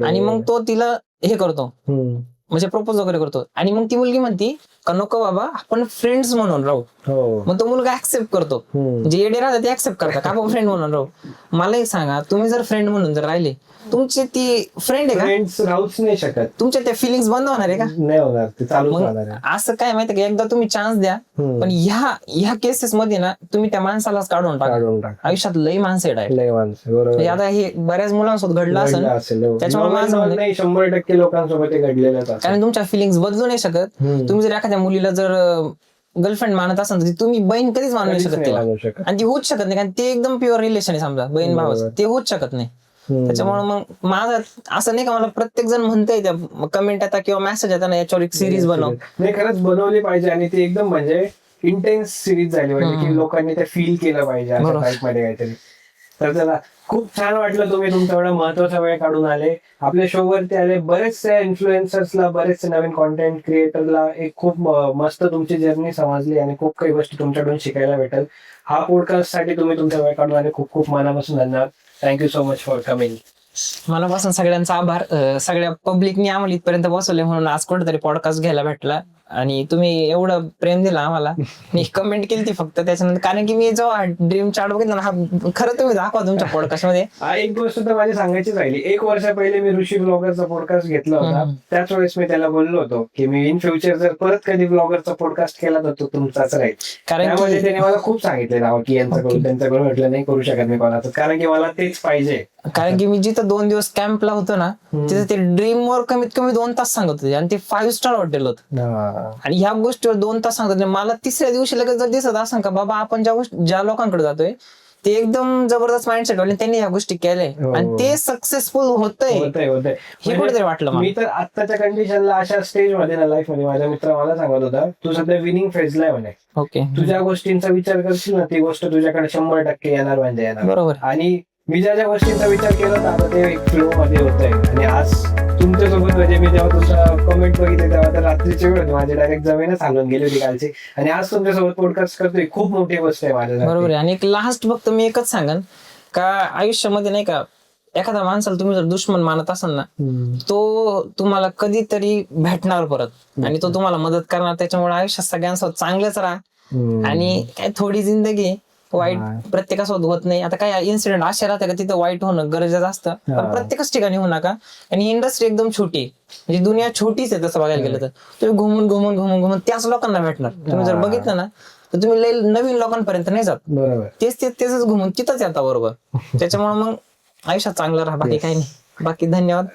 [SPEAKER 2] आणि मग तो तिला हे करतो, म्हणजे प्रपोज वगैरे करतो, आणि मग ती मुलगी म्हणती का नको बाबा आपण फ्रेंड्स म्हणून राहू. मग तो मुलगा ऍक्सेप्ट करतो, जे येडे राहतात ते ऍक्सेप्ट करतात का आपण फ्रेंड म्हणून राहू. मला एक सांगा, तुम्ही जर फ्रेंड म्हणून जर राहिले, तुमची ती फ्रेंड आहे का,
[SPEAKER 1] राहूच नाही शकत,
[SPEAKER 2] तुमच्या त्या फिलिंग्स बंद होणार आहे का,
[SPEAKER 1] नाही होणार, ते चालूच राहणार आहे.
[SPEAKER 2] असं काय माहिती का, एकदा तुम्ही चान्स द्या, पण ह्या केसेस मध्ये ना तुम्ही त्या माणसालाच काढून टाका. आयुष्यात लई माणसं आहे, आता हे बऱ्याच मुलांसोबत घडलं असेल, त्याच्यामुळे माझं
[SPEAKER 1] नाही 100% लोकांसोबत ते घडलेलं आहे.
[SPEAKER 2] कारण तुमच्या फिलिंग्स बदलू नाही शकत. तुम्ही जर एखाद्या मुलीला जर गर्लफ्रेंड मानत असाल तर तुम्ही बहीण कधीच मानू नाही शकत तिला, आणि ती होऊच शकत नाही, कारण ते एकदम प्युअर रिलेशन आहे समजा बहीण भावाचं, ते होऊच शकत नाही. त्याच्यामुळे मग माझं असं नाही का, मला प्रत्येक जण म्हणतंय त्या कमेंट येतात किंवा मेसेज येतात ना याच्यावर एक सिरीज बनव.
[SPEAKER 1] नाही, खरंच बनवली पाहिजे, आणि ती एकदम म्हणजे इंटेन्स सिरीज झाली पाहिजे की लोकांनी ते फील केलं पाहिजे अशा टाईप मध्ये काहीतरी. तर त्याला खूप छान वाटलं, तुम्ही तुमचा एवढा महत्वाचा वेळ काढून आले आपल्या शो वरती आले. बरेचसे इन्फ्लुएन्सर्सला, बरेचसे नवीन कॉन्टेंट क्रिएटरला एक खूप मस्त तुमची जर्नी समजली, आणि खूप काही गोष्टी तुमच्याकडून शिकायला भेटेल. हा पॉडकास्ट साठी तुम्ही तुमचा वेळ काढून आले, खूप खूप मनापासून धन्यवाद. Thank you so much for coming.
[SPEAKER 2] मनापासून सगळ्यांचा आभार. सगळ्या पब्लिकनी आम्हाला इथपर्यंत बसवले म्हणून आज कुठेतरी पॉडकास्ट घ्यायला भेटला, आणि तुम्ही एवढं प्रेम दिलं आम्हाला. मी कमेंट केली ती फक्त त्याच्यानंतर, कारण की मी जो ड्रीम चार्ट बघितला ना, हा खरं तुम्ही दाखवा तुमच्या पॉडकास्ट मध्ये.
[SPEAKER 1] एक गोष्ट तर माझी सांगायची राहिली, 1 वर्ष पहिले मी ऋषी ब्लॉगरचा पॉडकास्ट घेतला होता, त्याच वेळेस मी त्याला बोललो होतो की मी इन फ्युचर जर परत कधी ब्लॉगरचा पॉडकास्ट केला तर तो तुमचाच राहील. कारण त्याने मला खूप सांगितले ना की यांचं करू त्यांचं करू, म्हटलं नाही करू शकत मी कोणाचं, कारण की मला तेच पाहिजे.
[SPEAKER 2] कारण की मी जिथं 2 दिवस कॅम्पला होतो ना, तिथे ते ड्रीम वर कमीत कमी 2 तास सांगत होते, आणि ते 5 स्टार हॉटेल होतं, आणि ह्या गोष्टीवर 2 तास सांगतात. मला तिसऱ्या दिवशी लगेच जर दिसत असं का बाबा आपण ज्या लोकांकडे जातोय ते एकदम जबरदस्त माइंडसेट वाले त्यांनी ह्या गोष्टी केल्या, आणि ते सक्सेसफुल होतंय हे कुठेतरी वाटलं.
[SPEAKER 1] मी तर आत्ताच्या कंडिशनला अशा स्टेज मध्ये ना लाईफ मध्ये, माझा मित्र मला सांगत होता तू सध्या विनिंग फेजला आहे म्हणे.
[SPEAKER 2] ओके,
[SPEAKER 1] तुझ्या गोष्टींचा विचार करशील ना ती गोष्ट तुझ्याकडे 100% येणार म्हणजे येणार.
[SPEAKER 2] बरोबर.
[SPEAKER 1] आणि मी ज्या गोष्टींचा विचार केला तर आता ते एक फ्लो मध्ये होत आहे. आणि आज तुमच्यासोबत म्हणजे मी जेव्हा तुमचा कमेंट बघितले तेव्हा तर रात्रीची वेळ होती, माझी डायरेक्ट जमीनच हालून गेली होती कालची, आणि आज तुमच्यासोबत पॉडकास्ट करतोय, खूप मोठी गोष्ट आहे माझ्या.
[SPEAKER 2] बरोबर आहे. आणि एक लास्ट फक्त मी एकच सांगेन का आयुष्यामध्ये नाही का, एखाद्या माणसाला तुम्ही जर दुश्मन मानत असाल ना, तो तुम्हाला कधीतरी भेटणार परत, आणि तो तुम्हाला मदत करणार. त्याच्यामुळे आयुष्यात सगळ्यांसोबत चांगलंच राहा, आणि काय थोडी जिंदगी वाईट प्रत्येकासोबत होत नाही. आता काय इन्सिडेंट असे राहते का तिथं वाईट होणं गरजेचं असतं, पण प्रत्येकच ठिकाणी होऊ नका. आणि इंडस्ट्री एकदम छोटी आहे, म्हणजे दुनिया छोटीच आहे तसं बघायला गेलं तर. तुम्ही घुमून घुमून घुमून घुमून त्याच लोकांना भेटणार. तुम्ही जर बघितलं ना तर तुम्ही लई नवीन लोकांपर्यंत नाही जात.
[SPEAKER 1] बरोबर.
[SPEAKER 2] तेच घुमून तिथंच येतात बरोबर. त्याच्यामुळे मग आयुष्यात चांगलं राहा, बाकी काही नाही. बाकी धन्यवाद.